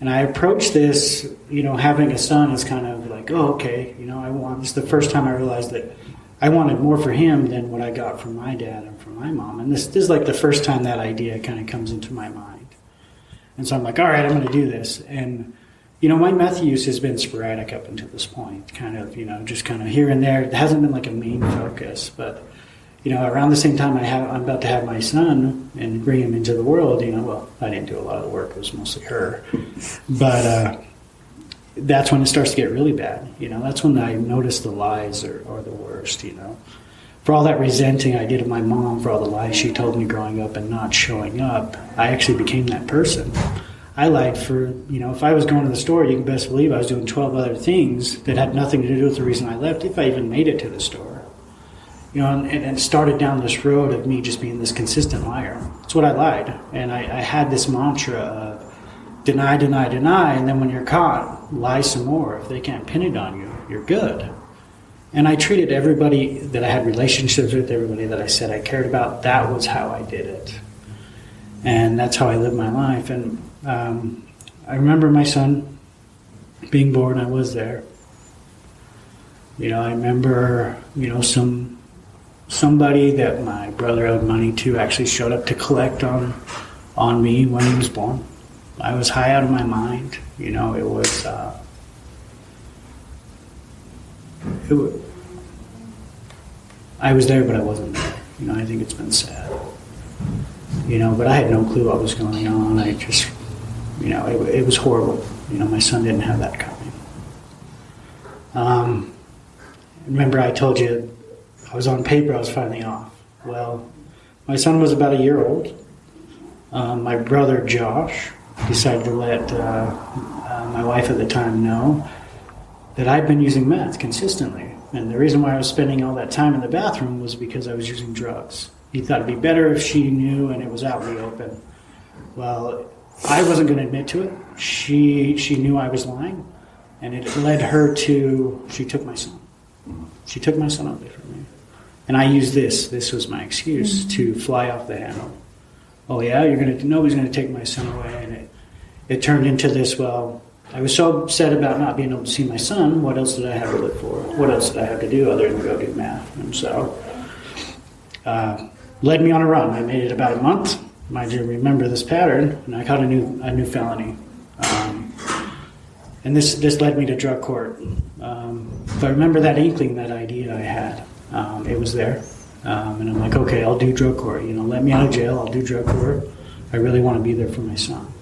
And I approach this, you know, having a son is kind of like, oh, okay, you know, this is the first time I realized that I wanted more for him than what I got from my dad and from my mom. And this is like the first time that idea kind of comes into my mind. And so I'm like, all right, I'm going to do this. And, you know, my meth use has been sporadic up until this point, kind of, you know, just kind of here and there. It hasn't been like a main focus. But, you know, around the same time I'm about to have my son and bring him into the world, you know, well, I didn't do a lot of the work. It was mostly her. But that's when it starts to get really bad. You know, that's when I notice the lies are the worst, you know. For all that resenting I did of my mom, for all the lies she told me growing up and not showing up, I actually became that person. I lied for, you know, if I was going to the store, you can best believe I was doing 12 other things that had nothing to do with the reason I left, if I even made it to the store. You know, and it started down this road of me just being this consistent liar. That's what I lied. And I had this mantra of deny, deny, deny, and then when you're caught, lie some more. If they can't pin it on you, you're good. And I treated everybody that I had relationships with, everybody that I said I cared about, that was how I did it. And that's how I lived my life. And I remember my son being born. I was there. You know, I remember, you know, somebody that my brother owed money to actually showed up to collect on me when he was born. I was high out of my mind. You know, it was I was there, but I wasn't there. You know, I think it's been sad. You know, but I had no clue what was going on. I just, you know, it was horrible. You know, my son didn't have that coming. Remember I told you I was on paper, I was finally off. Well, my son was about a year old. My brother, Josh, decided to let my wife at the time know that I'd been using meth consistently. And the reason why I was spending all that time in the bathroom was because I was using drugs. He thought it'd be better if she knew and it was out in the open. Well, I wasn't going to admit to it. She knew I was lying, and it led her to, she took my son. She took my son away from me. And I used this was my excuse to fly off the handle. Oh yeah, nobody's going to take my son away. And it turned into this, well, I was so upset about not being able to see my son, what else did I have to live for? What else did I have to do other than go do math? And so, led me on a run. I made it about a month. I do remember this pattern, and I caught a new felony. And this led me to drug court. But I remember that inkling, that idea I had. It was there. And I'm like, okay, I'll do drug court. You know, let me out of jail, I'll do drug court. I really want to be there for my son.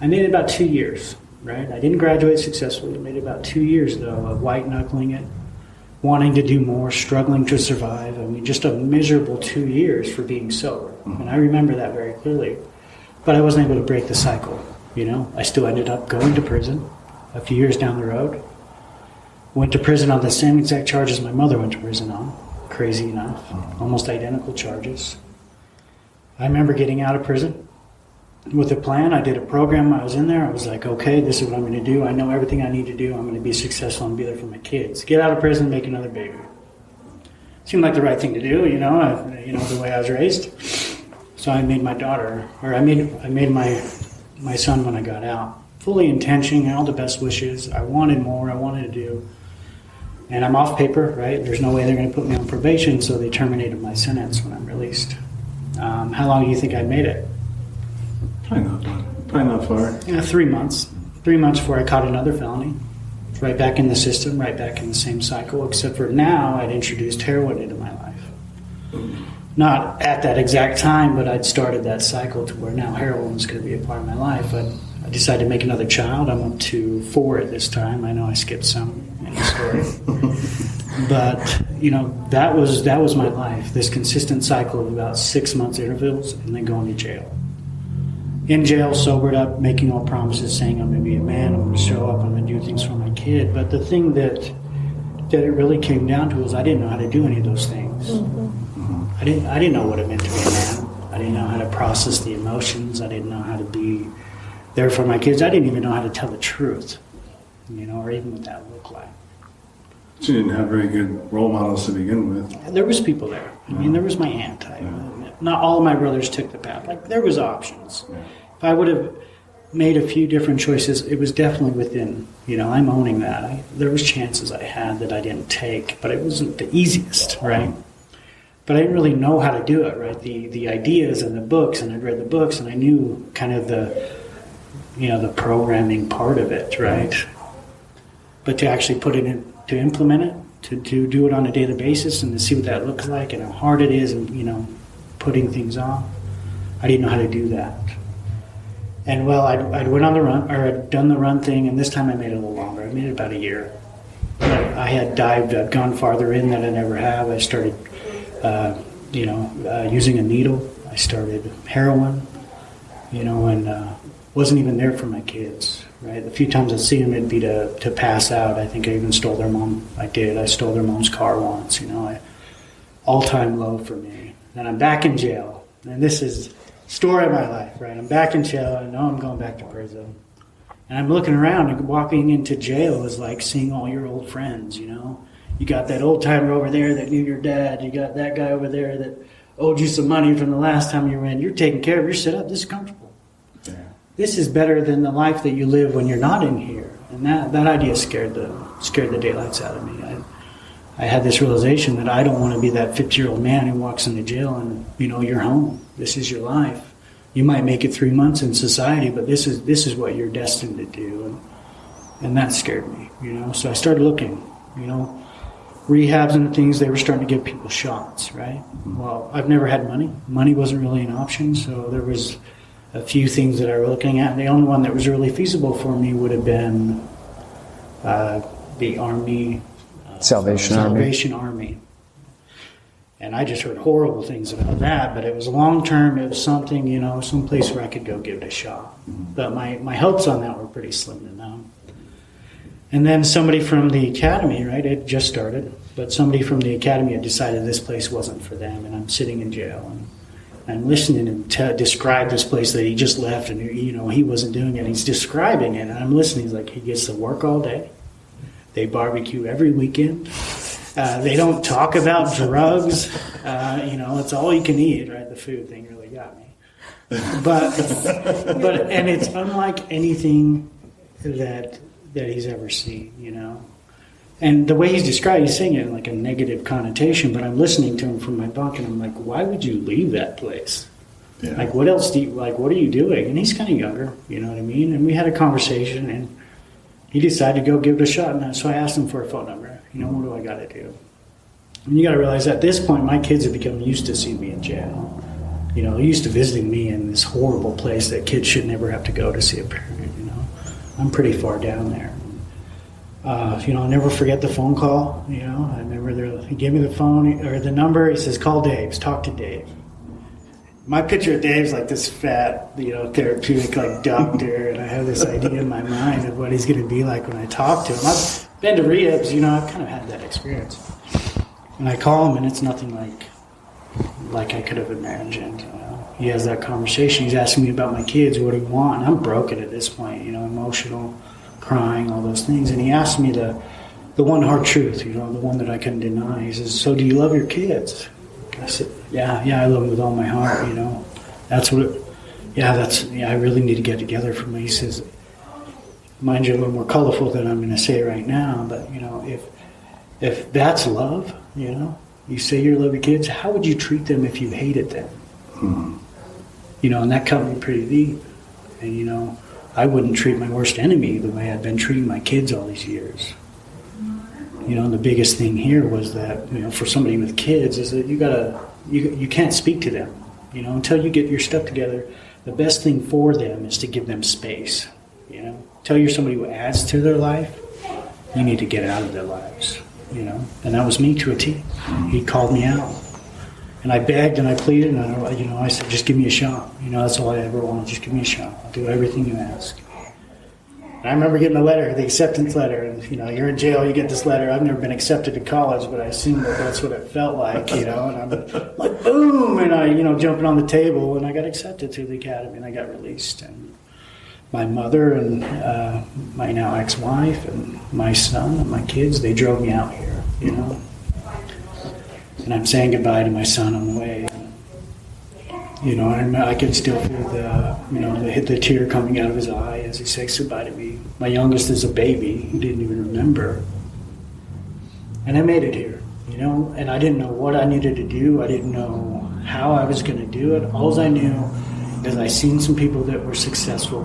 I made it about 2 years, right? I didn't graduate successfully. I made it about 2 years, though, of white-knuckling it, wanting to do more, struggling to survive. I mean, just a miserable 2 years for being sober. And I remember that very clearly. But I wasn't able to break the cycle, you know. I still ended up going to prison a few years down the road. Went to prison on the same exact charges my mother went to prison on. Crazy enough. Almost identical charges. I remember getting out of prison, with a plan. I did a program. I was in there. I was like, okay, this is what I'm going to do. I know everything I need to do. I'm going to be successful and be there for my kids. Get out of prison, make another baby. Seemed like the right thing to do, the way I was raised. So I made my daughter, or I made my son when I got out. Fully intentioning, all the best wishes. I wanted more. I wanted to do. And I'm off paper, right? There's no way they're going to put me on probation, so they terminated my sentence when I'm released. How long do you think I made it? Probably not far. 3 months. 3 months before I caught another felony. Right back in the system, right back in the same cycle, except for now I'd introduced heroin into my life. Not at that exact time, but I'd started that cycle to where now heroin was going to be a part of my life. But I decided to make another child. I'm up to 4 at this time. I know I skipped some in the story. But, that was my life, this consistent cycle of about 6 months intervals and then going to jail. In jail, sobered up, making all promises, saying I'm going to be a man, I'm going to show up, I'm going to do things for my kid. But the thing that it really came down to was I didn't know how to do any of those things. I didn't know what it meant to be a man. I didn't know how to process the emotions. I didn't know how to be there for my kids. I didn't even know how to tell the truth, or even what that looked like. She didn't have very good role models to begin with. There was people there. There was my aunt. Not all of my brothers took the path. There was options. Yeah. If I would have made a few different choices, it was definitely within, I'm owning that. There was chances I had that I didn't take, but it wasn't the easiest, right? But I didn't really know how to do it, right? The ideas and the books, and I'd read the books, and I knew kind of the programming part of it, right? But to actually put it in, to implement it, to do it on a daily basis and to see what that looks like and how hard it is and, putting things off, I didn't know how to do that. And well, I'd went on the run, or I'd done the run thing, and this time I made it a little longer. I made it about a year. But I had dived, I'd gone farther in than I never have. I started, using a needle. I started heroin, and wasn't even there for my kids, right? The few times I'd see them, it'd be to pass out. I think I even stole their mom. I stole their mom's car once, all-time low for me. And I'm back in jail. And this is story of my life, right? I'm back in jail. I know I'm going back to prison. And I'm looking around, and walking into jail is like seeing all your old friends, You got that old timer over there that knew your dad. You got that guy over there that owed you some money from the last time you were in. You're taken care of. You're set up. This is comfortable. Yeah. This is better than the life that you live when you're not in here. And that idea scared the daylights out of me. I had this realization that I don't want to be that 50-year-old man who walks into jail and, you're home. This is your life. You might make it 3 months in society, but this is what you're destined to do. And that scared me, So I started looking, rehabs and things, they were starting to give people shots, right? Well, I've never had money. Money wasn't really an option, so there was a few things that I was looking at. The only one that was really feasible for me would have been the Army. Salvation Army. And I just heard horrible things about that, but it was long-term. It was something, some place where I could go give it a shot. But my hopes on that were pretty slim to none. And then somebody from the academy, right, it just started, but somebody from the academy had decided this place wasn't for them, and I'm sitting in jail, and I'm listening to him describe this place that he just left, and, he wasn't doing it. He's describing it, and I'm listening. He's like, he gets to work all day. They barbecue every weekend. They don't talk about drugs. It's all you can eat, right? The food thing really got me. But and it's unlike anything that he's ever seen, And the way he's described, he's saying it in like a negative connotation, but I'm listening to him from my bunk, and I'm like, why would you leave that place? Yeah. Like, what else what are you doing? And he's kind of younger, you know what I mean? And we had a conversation, and he decided to go give it a shot. And so I asked him for a phone number. What do I got to do? And you got to realize at this point, my kids have become used to seeing me in jail. They're used to visiting me in this horrible place that kids should never have to go to see a parent, I'm pretty far down there. I'll never forget the phone call. I remember he gave me the phone or the number. He says, call Dave, talk to Dave. My picture of Dave's like this fat, therapeutic like doctor, and I have this idea in my mind of what he's going to be like when I talk to him. I've been to rehabs, I've kind of had that experience. And I call him, and it's nothing like I could have imagined. he has that conversation. He's asking me about my kids, what do you want? And I'm broken at this point, emotional, crying, all those things. And he asked me the one hard truth, the one that I couldn't deny. He says, so do you love your kids? I said, yeah, I love them with all my heart, That's what I really need to get together for me. He says, mind you, a little more colorful than I'm going to say right now, but, if that's love, you say you love your kids, how would you treat them if you hated them? And that cut me pretty deep. And, I wouldn't treat my worst enemy the way I've been treating my kids all these years. The biggest thing here was that, for somebody with kids is that you can't speak to them, until you get your stuff together. The best thing for them is to give them space, Until you're somebody who adds to their life, you need to get out of their lives, And that was me to a T. He called me out. And I begged and I pleaded and I said, just give me a shot. That's all I ever wanted. Just give me a shot. I'll do everything you ask. And I remember getting the letter, the acceptance letter. And, you're in jail, you get this letter. I've never been accepted to college, but I assumed that's what it felt like, And I'm like, boom! And I, jumping on the table. And I got accepted to the academy and I got released. And my mother and my now ex-wife and my son and my kids, they drove me out here, And I'm saying goodbye to my son on the way. I could still feel the tear coming out of his eye as he says goodbye to me. My youngest is a baby. He didn't even remember. And I made it here, and I didn't know what I needed to do. I didn't know how I was going to do it. All I knew is I seen some people that were successful.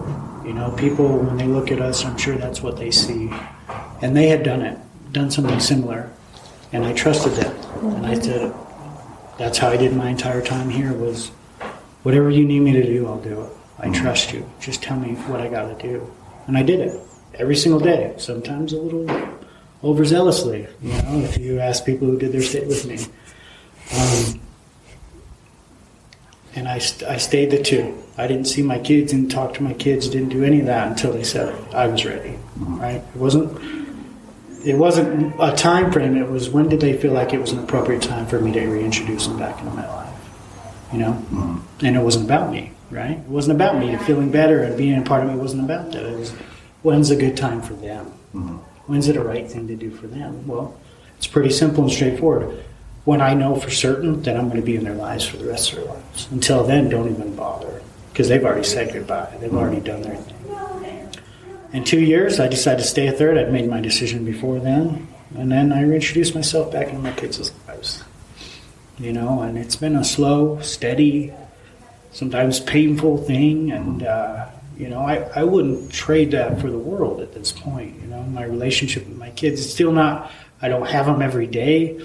People, when they look at us, I'm sure that's what they see. And they had done something similar. And I trusted them. And I said, that's how I did my entire time here was, whatever you need me to do, I'll do it. I trust you. Just tell me what I got to do. And I did it every single day, sometimes a little overzealously, if you ask people who did their stay with me. And I stayed the 2. I didn't see my kids, didn't talk to my kids, didn't do any of that until they said I was ready, right? It wasn't a time frame. It was when did they feel like it was an appropriate time for me to reintroduce them back into my life, And it wasn't about me, right? It wasn't about me feeling better and being a part of me. It wasn't about that. It was when's a good time for them? When's it a right thing to do for them? Well, it's pretty simple and straightforward. When I know for certain that I'm going to be in their lives for the rest of their lives. Until then, don't even bother because they've already said goodbye. They've already done their thing. In 2 years, I decided to stay a third. I'd made my decision before then. And then I reintroduced myself back into my kids' lives. And it's been a slow, steady, sometimes painful thing. And, I wouldn't trade that for the world at this point. My relationship with my kids is still not, I don't have them every day.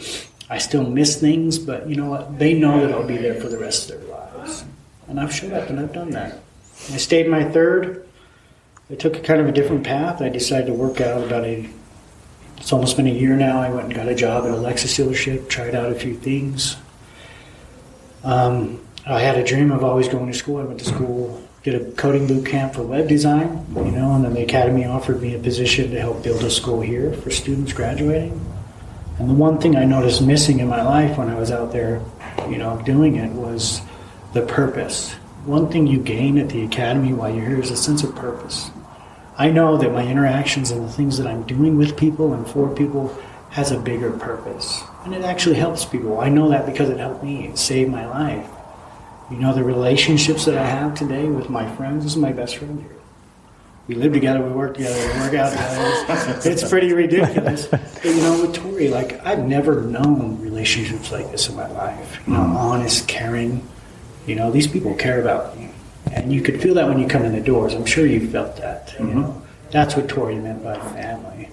I still miss things, but you know what? They know that I'll be there for the rest of their lives. And I've showed up and I've done that. I stayed my third. I took a kind of a different path. I decided to work out it's almost been a year now. I went and got a job at a Lexus dealership, tried out a few things. I had a dream of always going to school. I went to school, did a coding boot camp for web design, and then the academy offered me a position to help build a school here for students graduating. And the one thing I noticed missing in my life when I was out there, doing it was the purpose. One thing you gain at the academy while you're here is a sense of purpose. I know that my interactions and the things that I'm doing with people and for people has a bigger purpose. And it actually helps people. I know that because it helped me. It saved my life. The relationships that I have today with my friends, this is my best friend here. We live together, we work together, we work out together. It's pretty ridiculous. But with Tori, I've never known relationships like this in my life. Honest, caring. These people care about you. And you could feel that when you come in the doors. I'm sure you felt that. That's what Tori meant by family.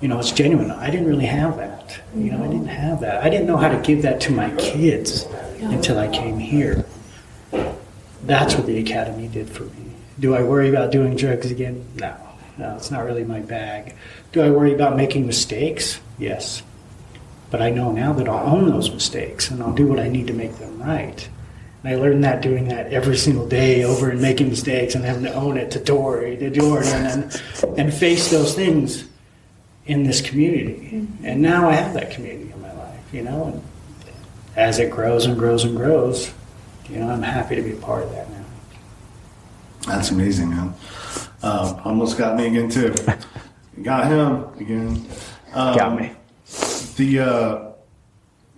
It's genuine. I didn't really have that. I didn't have that. I didn't know how to give that to my kids until I came here. That's what the academy did for me. Do I worry about doing drugs again? No, it's not really my bag. Do I worry about making mistakes? Yes. But I know now that I'll own those mistakes and I'll do what I need to make them right. And I learned that doing that every single day over and making mistakes and having to own it to Tori, to Jordan, and face those things in this community. And now I have that community in my life, and as it grows and grows and grows, I'm happy to be a part of that now. That's amazing, man. Almost got me again too. Got him again. Got me.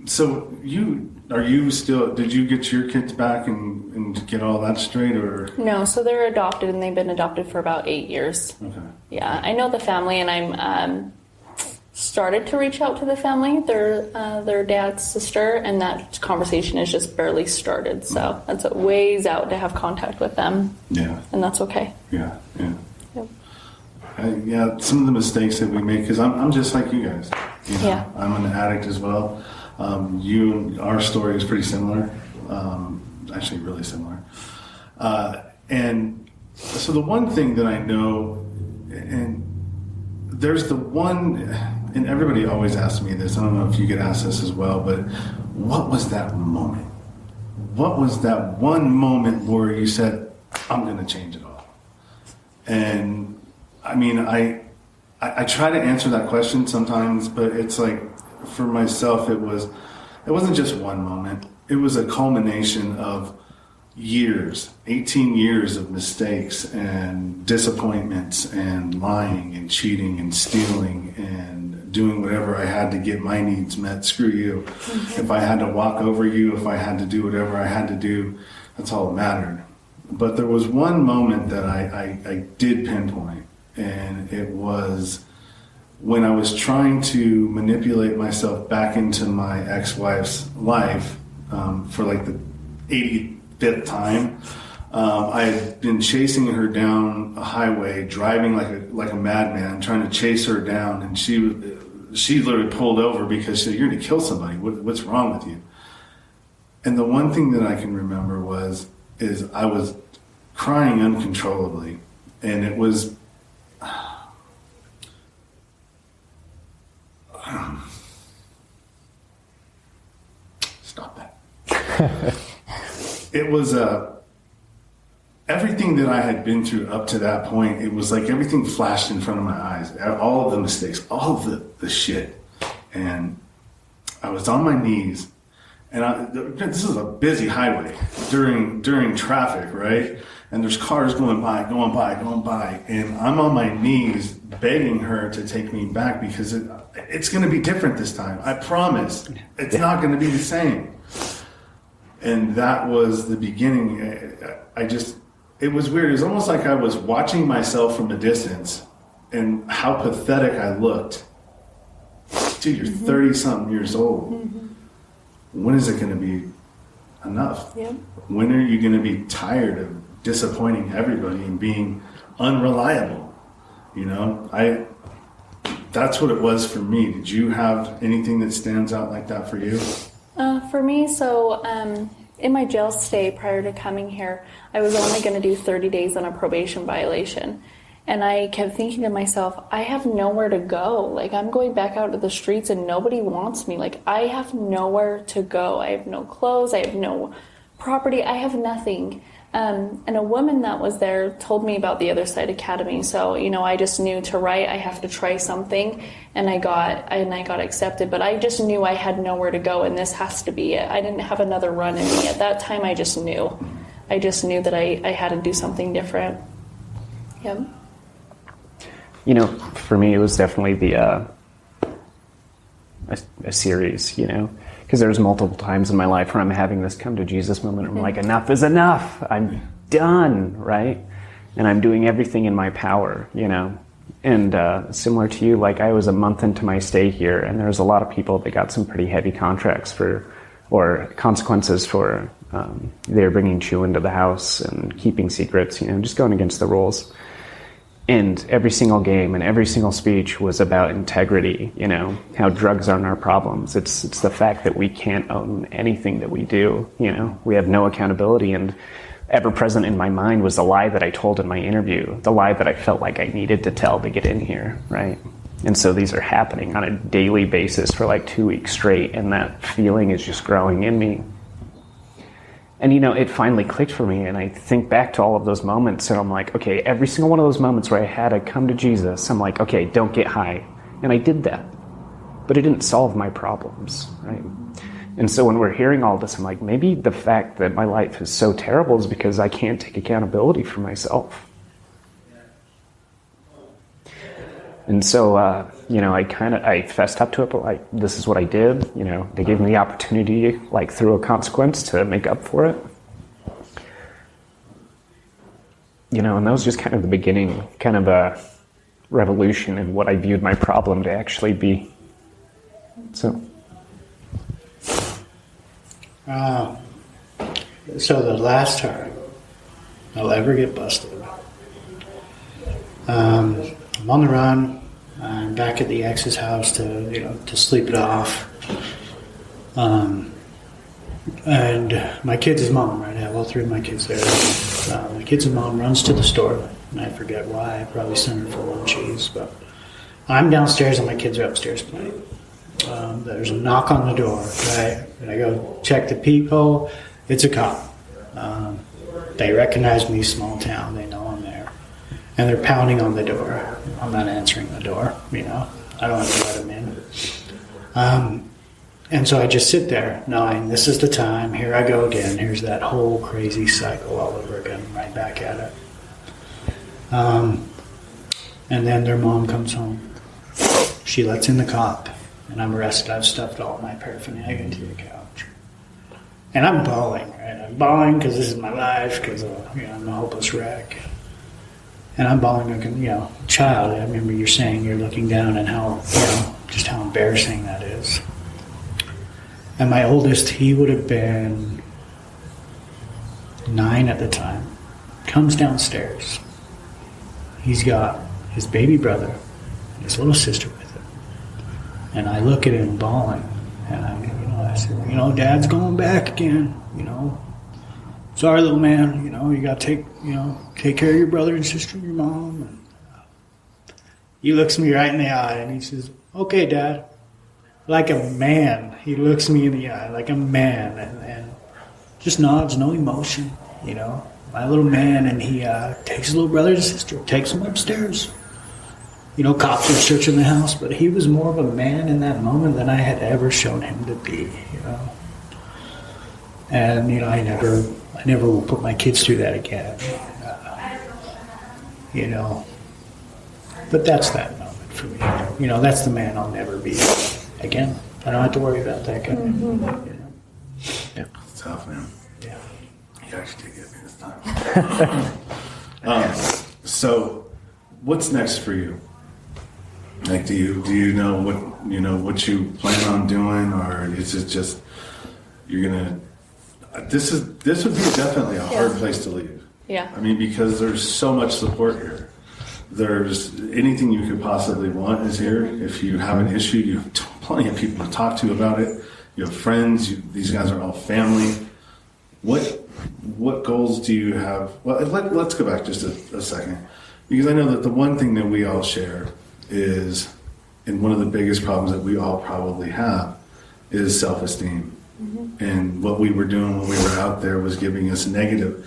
So did you get your kids back and get all that straight, or? No, so they're adopted, and they've been adopted for about 8 years. Okay. Yeah, I know the family, and I'm started to reach out to the family, their dad's sister, and that conversation has just barely started. So that's a ways out to have contact with them. Yeah. And that's okay. Yeah. Yep. Yeah, some of the mistakes that we make, because I'm just like you guys. Yeah. I'm an addict as well. Our story is pretty similar, actually really similar. And so the one thing that I know, and there's the one, and everybody always asks me this, I don't know if you get asked this as well, but what was that moment? What was that one moment where you said, I'm going to change it all? And I mean, I try to answer that question sometimes, but it's like, for myself, it wasn't just one moment. It was a culmination of years, 18 years of mistakes and disappointments and lying and cheating and stealing and doing whatever I had to get my needs met. Screw you. If I had to walk over you, if I had to do whatever I had to do, that's all that mattered. But there was one moment that I did pinpoint, and it was when I was trying to manipulate myself back into my ex-wife's life for like the 85th time. I had been chasing her down a highway, driving like a madman, trying to chase her down, and she literally pulled over because she said, "You're going to kill somebody. What's wrong with you?" And the one thing that I can remember is I was crying uncontrollably, and it was. Stop that. It was everything that I had been through up to that point. It was like everything flashed in front of my eyes. All of the mistakes, all of the shit. And I was on my knees. And this is a busy highway during traffic, right? And there's cars going by. And I'm on my knees begging her to take me back because it's going to be different this time. I promise. It's not going to be the same. And that was the beginning. It was weird. It was almost like I was watching myself from a distance and how pathetic I looked. Dude, you're 30-something years old. Mm-hmm. When is it going to be enough? Yep. When are you going to be tired of disappointing everybody and being unreliable? That's what it was for me. Did you have anything that stands out like that for you? For me, so in my jail stay prior to coming here, I was only going to do 30 days on a probation violation. And I kept thinking to myself, I have nowhere to go. Like, I'm going back out to the streets and nobody wants me. Like, I have nowhere to go. I have no clothes. I have no property. I have nothing. And a woman that was there told me about the Other Side Academy. So, I just knew to write, I have to try something. And I got accepted. But I just knew I had nowhere to go, and this has to be it. I didn't have another run in me. At that time, I just knew. I just knew that I had to do something different. Yep. For me, it was definitely a series, because there's multiple times in my life where I'm having this come to Jesus moment. I'm like, enough is enough. I'm done, right? And I'm doing everything in my power, And similar to you, like I was a month into my stay here, and there was a lot of people that got some pretty heavy contracts or consequences for they're bringing chew into the house and keeping secrets, just going against the rules. And every single game and every single speech was about integrity, how drugs aren't our problems. It's the fact that we can't own anything that we do, we have no accountability. And ever present in my mind was the lie that I told in my interview, the lie that I felt like I needed to tell to get in here, right? And so these are happening on a daily basis for like 2 weeks straight, and that feeling is just growing in me. And, it finally clicked for me, and I think back to all of those moments, and I'm like, okay, every single one of those moments where I had to come to Jesus, I'm like, okay, don't get high. And I did that. But it didn't solve my problems, right? And so when we're hearing all this, I'm like, maybe the fact that my life is so terrible is because I can't take accountability for myself. And so, I fessed up to it, but like, this is what I did. They gave me the opportunity, like through a consequence, to make up for it. And that was just kind of the beginning, kind of a revolution in what I viewed my problem to actually be. So the last time I'll ever get busted, I'm on the run. I'm back at the ex's house to sleep it off. And my kids' mom, right? I have all three of my kids there. My kids' mom runs to the store, and I forget why. I probably sent her for one cheese, but I'm downstairs and my kids are upstairs playing. There's a knock on the door, right? And I go check the peephole. It's a cop. They recognize me, small town. They know I'm there. And they're pounding on the door. I'm not answering the door, I don't have to let them in. And so I just sit there knowing this is the time. Here I go again. Here's that whole crazy cycle all over again, right back at it. And then their mom comes home. She lets in the cop, and I'm arrested. I've stuffed all my paraphernalia into the couch. And I'm bawling, right? I'm bawling because this is my life, because I'm a hopeless wreck. And I'm bawling like a child. I remember you saying you're looking down and how, just how embarrassing that is. And my oldest, he would have been 9 at the time, comes downstairs. He's got his baby brother and his little sister with him. And I look at him bawling, and I said, Dad's going back again, Sorry, little man, you got to take care of your brother and sister and your mom. And he looks me right in the eye, and he says, okay, Dad. Like a man. He looks me in the eye like a man, and just nods, no emotion, My little man, and he takes his little brother and sister, takes them upstairs. Cops are searching the house, but he was more of a man in that moment than I had ever shown him to be, And, I never will put my kids through that again, But that's that moment for me. That's the man I'll never be again. I don't have to worry about that kind of thing. Yeah. It's tough, man. Yeah. You actually did get me this time. So, what's next for you? Like, do you know what you plan on doing, or is it just you're gonna? This would be definitely a hard place to leave. Yeah. I mean, because there's so much support here. There's anything you could possibly want is here. If you have an issue, you have plenty of people to talk to about it. You have friends. These guys are all family. What goals do you have? Well, let's go back just a second, because I know that the one thing that we all share is, and one of the biggest problems that we all probably have, is self-esteem. Mm-hmm. And what we were doing when we were out there was giving us negative.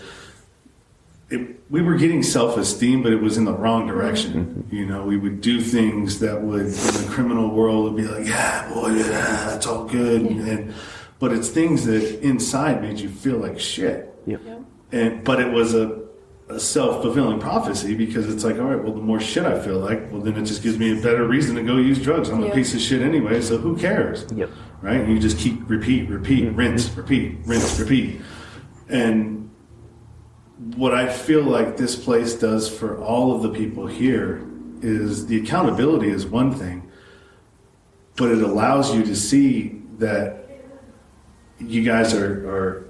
We were getting self-esteem, but it was in the wrong direction. Mm-hmm. We would do things that would, in the criminal world, would be like, yeah, boy, yeah, that's all good. Yeah. But it's things that inside made you feel like shit. Yep. But it was a self-fulfilling prophecy, because it's like, all right, well, the more shit I feel like, well, then it just gives me a better reason to go use drugs. I'm a piece of shit anyway, so who cares? Yep. Right? And you just keep repeat, mm-hmm. rinse, repeat. And what I feel like this place does for all of the people here is the accountability is one thing, but it allows you to see that you guys are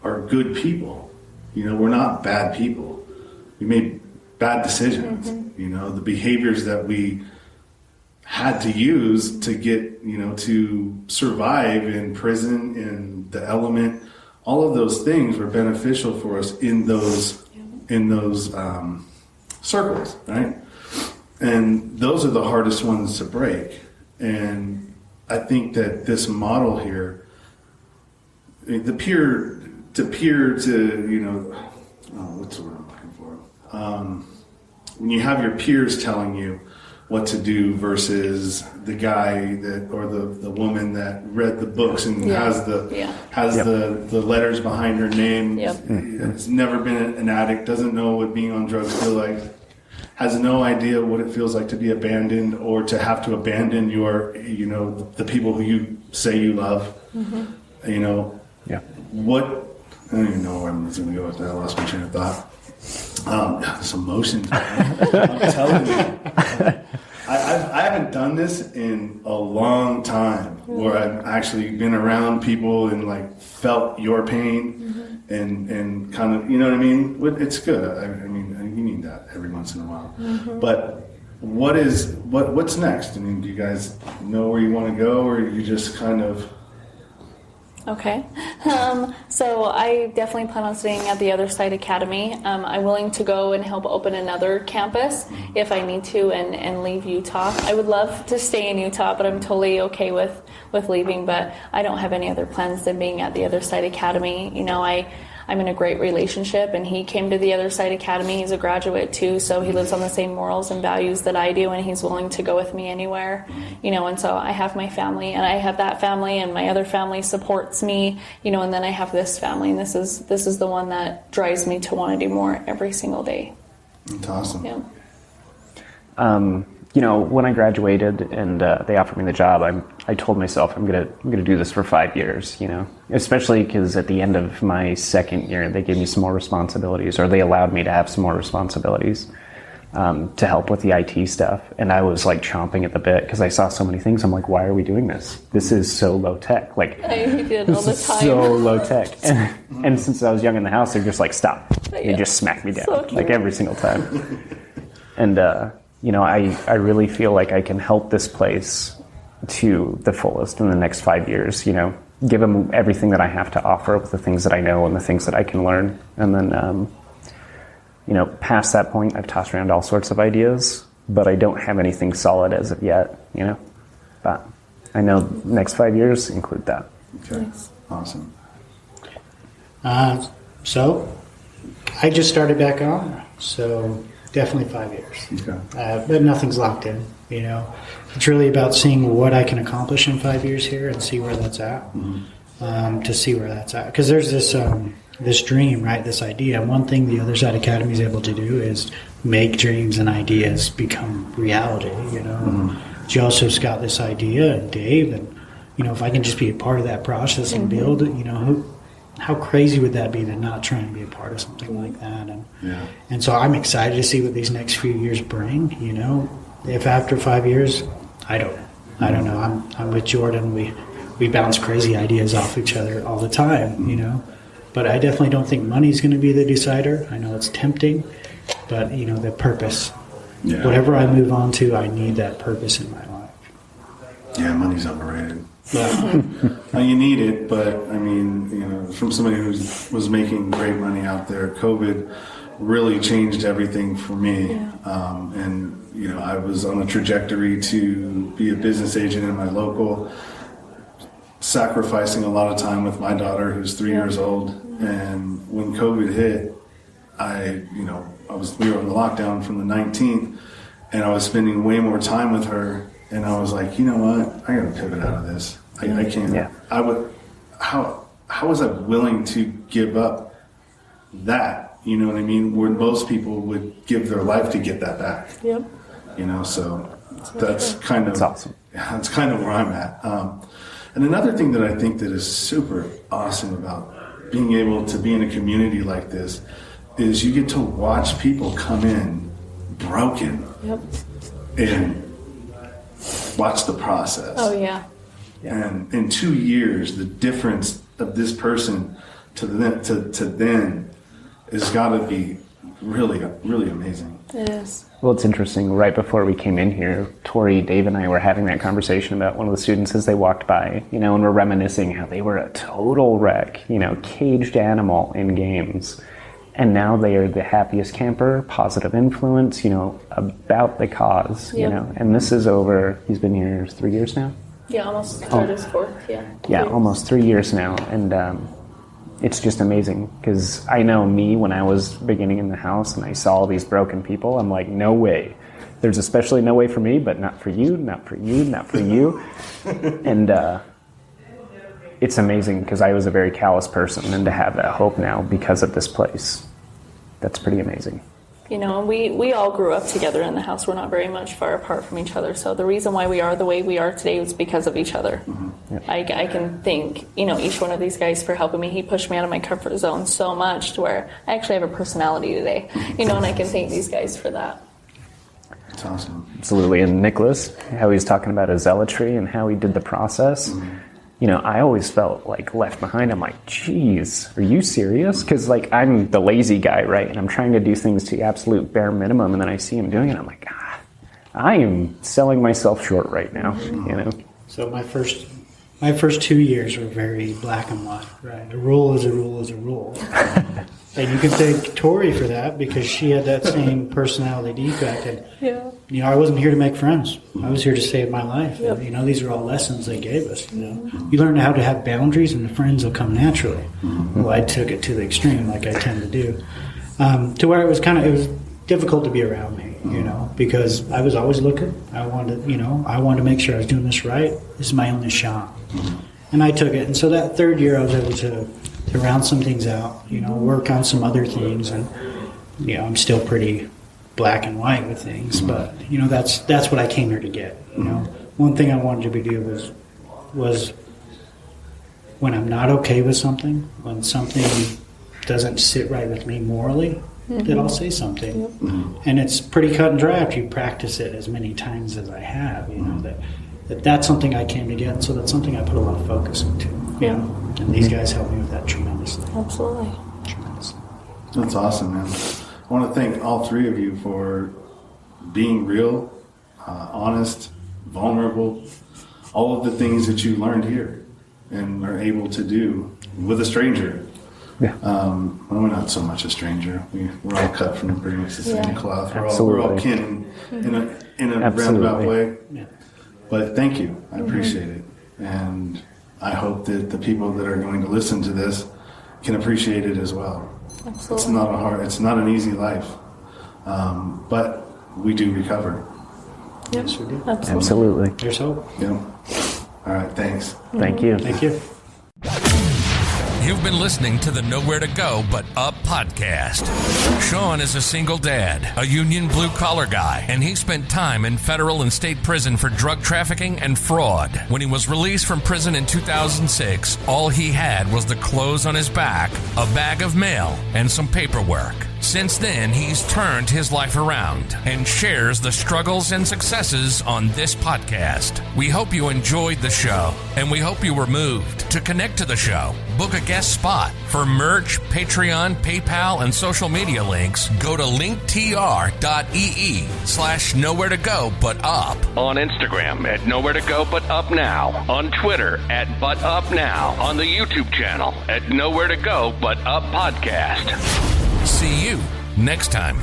good people. We're not bad people. We made bad decisions. Mm-hmm. The behaviors that we had to use to get, to survive in prison, in the element, all of those things were beneficial for us in those circles, right? And those are the hardest ones to break. And I think that this model here, the peer to what's the word I'm looking for? When you have your peers telling you, what to do versus the guy that or the woman that read the books and has the letters behind her name. Has never been an addict, doesn't know what being on drugs feel like, has no idea what it feels like to be abandoned or to have to abandon your, the people who you say you love. What, I don't even know where I'm going to go with that. I lost my train of thought. This emotions, man. I'm telling you. I haven't done this in a long time where I've actually been around people and like felt your pain and kind of, you know what I mean? It's good. I mean, you need that every once in a while. But what's next? I mean, do you guys know where you want to go, or you just kind of... Okay. So I definitely plan on staying at the Other Side Academy. I'm willing to go and help open another campus if I need to and leave Utah. I would love to stay in Utah, but I'm totally okay with leaving. But I don't have any other plans than being at the Other Side Academy. I'm in a great relationship, and he came to the Other Side Academy. He's a graduate too, so he lives on the same morals and values that I do, and he's willing to go with me anywhere, and so I have my family, and I have that family, and my other family supports me, and then I have this family, and this is the one that drives me to want to do more every single day. That's awesome. Yeah. When I graduated and they offered me the job, I told myself I'm gonna do this for 5 years. Especially because at the end of my second year, they gave me some more responsibilities, or they allowed me to have some more responsibilities to help with the IT stuff. And I was like chomping at the bit because I saw so many things. I'm like, why are we doing this? This is so low tech. Like, I did all the time. So low tech. And since I was young in the house, they're just like, stop. They just smack me down like every single time. And I really feel like I can help this place to the fullest in the next 5 years, give them everything that I have to offer with the things that I know and the things that I can learn. And then, past that point, I've tossed around all sorts of ideas, but I don't have anything solid as of yet, But I know next 5 years include that. Okay, awesome. So I just started back on, so definitely 5 years. Okay. But nothing's locked in, It's really about seeing what I can accomplish in 5 years here and see where that's at. To see where that's at. Because there's this dream, right, this idea. And one thing the Other Side Academy is able to do is make dreams and ideas become reality, Joseph's got this idea, and Dave, and, if I can just be a part of that process and build it, how crazy would that be to not try and be a part of something like that? And so I'm excited to see what these next few years bring. If after 5 years, I don't know. I'm with Jordan. We bounce crazy ideas off each other all the time. But I definitely don't think money's going to be the decider. I know it's tempting, but the purpose. Yeah. Whatever I move on to, I need that purpose in my life. Yeah, money's overrated. You need it, but I mean, from somebody who was making great money out there, COVID really changed everything for me. And I was on a trajectory to be a business agent in my local, sacrificing a lot of time with my daughter, who's 3 years old. And when COVID hit, we were in the lockdown from the 19th, and I was spending way more time with her. And I was like, you know what? I got to pivot out of this. I can't. Yeah. How was I willing to give up that? You know what I mean? Where most people would give their life to get that back. Yep. So that's kind of awesome. That's kind of where I'm at. And another thing that I think that is super awesome about being able to be in a community like this is you get to watch people come in broken. Yep. And watch the process. Oh, yeah. And in 2 years, the difference of this person to then has got to be really, really amazing. It is. Well, it's interesting. Right before we came in here, Tori, Dave, and I were having that conversation about one of the students as they walked by, and we're reminiscing how they were a total wreck, caged animal in games. And now they are the happiest camper, positive influence, about the cause, And this is over, he's been here 3 years now? Yeah, almost third is fourth, yeah. Yeah, almost 3 years now. And it's just amazing because I know me when I was beginning in the house and I saw all these broken people, I'm like, no way. there's especially no way for me, but not for you, not for you, not for you. And it's amazing because I was a very callous person, and to have that hope now because of this place, that's pretty amazing. You know, we all grew up together in the house. We're not very much far apart from each other. So the reason why we are the way we are today was because of each other. Yep. I can thank, you know, each one of these guys for helping me. He pushed me out of my comfort zone so much to where I actually have a personality today, you know, and I can thank these guys for that. That's awesome. Absolutely. And Nicholas, how he's talking about his zealotry and how he did the process. You know, I always felt like left behind. I'm like, geez, are you serious? Because like I'm the lazy guy, right? And I'm trying to do things to the absolute bare minimum, and then I see him doing it. I'm like, I am selling myself short right now. You know. So my first 2 years were very black and white, right? A rule is a rule is a rule. And you can thank Tori for that because she had that same personality defect. And, you know, I wasn't here to make friends. I was here to save my life. Yep. And, you know, these are all lessons they gave us, you know. You learn how to have boundaries and the friends will come naturally. Well, I took it to the extreme like I tend to do. To where it was difficult to be around me, you know, because I was always looking. I wanted to make sure I was doing this right. This is my only shot. And I took it. And so that third year I was able to round some things out, you know, work on some other things. And, you know, I'm still pretty black and white with things, but, you know, that's what I came here to get, you know. One thing I wanted to do was when I'm not okay with something, when something doesn't sit right with me morally, that I'll say something. And it's pretty cut and dry after you practice it as many times as I have, you know, that's something I came to get, and so that's something I put a lot of focus into, you know. And these guys helped me with that tremendously. Absolutely. Tremendously. That's awesome, man. I want to thank all three of you for being real, honest, vulnerable, all of the things that you learned here and are able to do with a stranger. Yeah. Well, we're not so much a stranger. We're all cut from pretty much the same cloth. We're all Absolutely. kin in a Absolutely. roundabout way. Yeah. But thank you. I appreciate it. And I hope that the people that are going to listen to this can appreciate it as well. Absolutely. It's not an easy life. But we do recover. Yes, we do. Absolutely. There's hope. You know? All right. Thanks. Thank you. Thank you. You've been listening to the Nowhere to Go But Up podcast. Sean is a single dad, a union blue-collar guy, and he spent time in federal and state prison for drug trafficking and fraud. When he was released from prison in 2006, all he had was the clothes on his back, a bag of mail, and some paperwork. Since then, he's turned his life around and shares the struggles and successes on this podcast. We hope you enjoyed the show, and we hope you were moved. To connect to the show, book a guest spot. For merch, Patreon, PayPal, and social media links, go to linktr.ee/nowhere to go but up. On Instagram at Nowhere to Go But Up Now. On Twitter at But Up Now. On the YouTube channel at Nowhere to Go But Up Podcast. See you next time.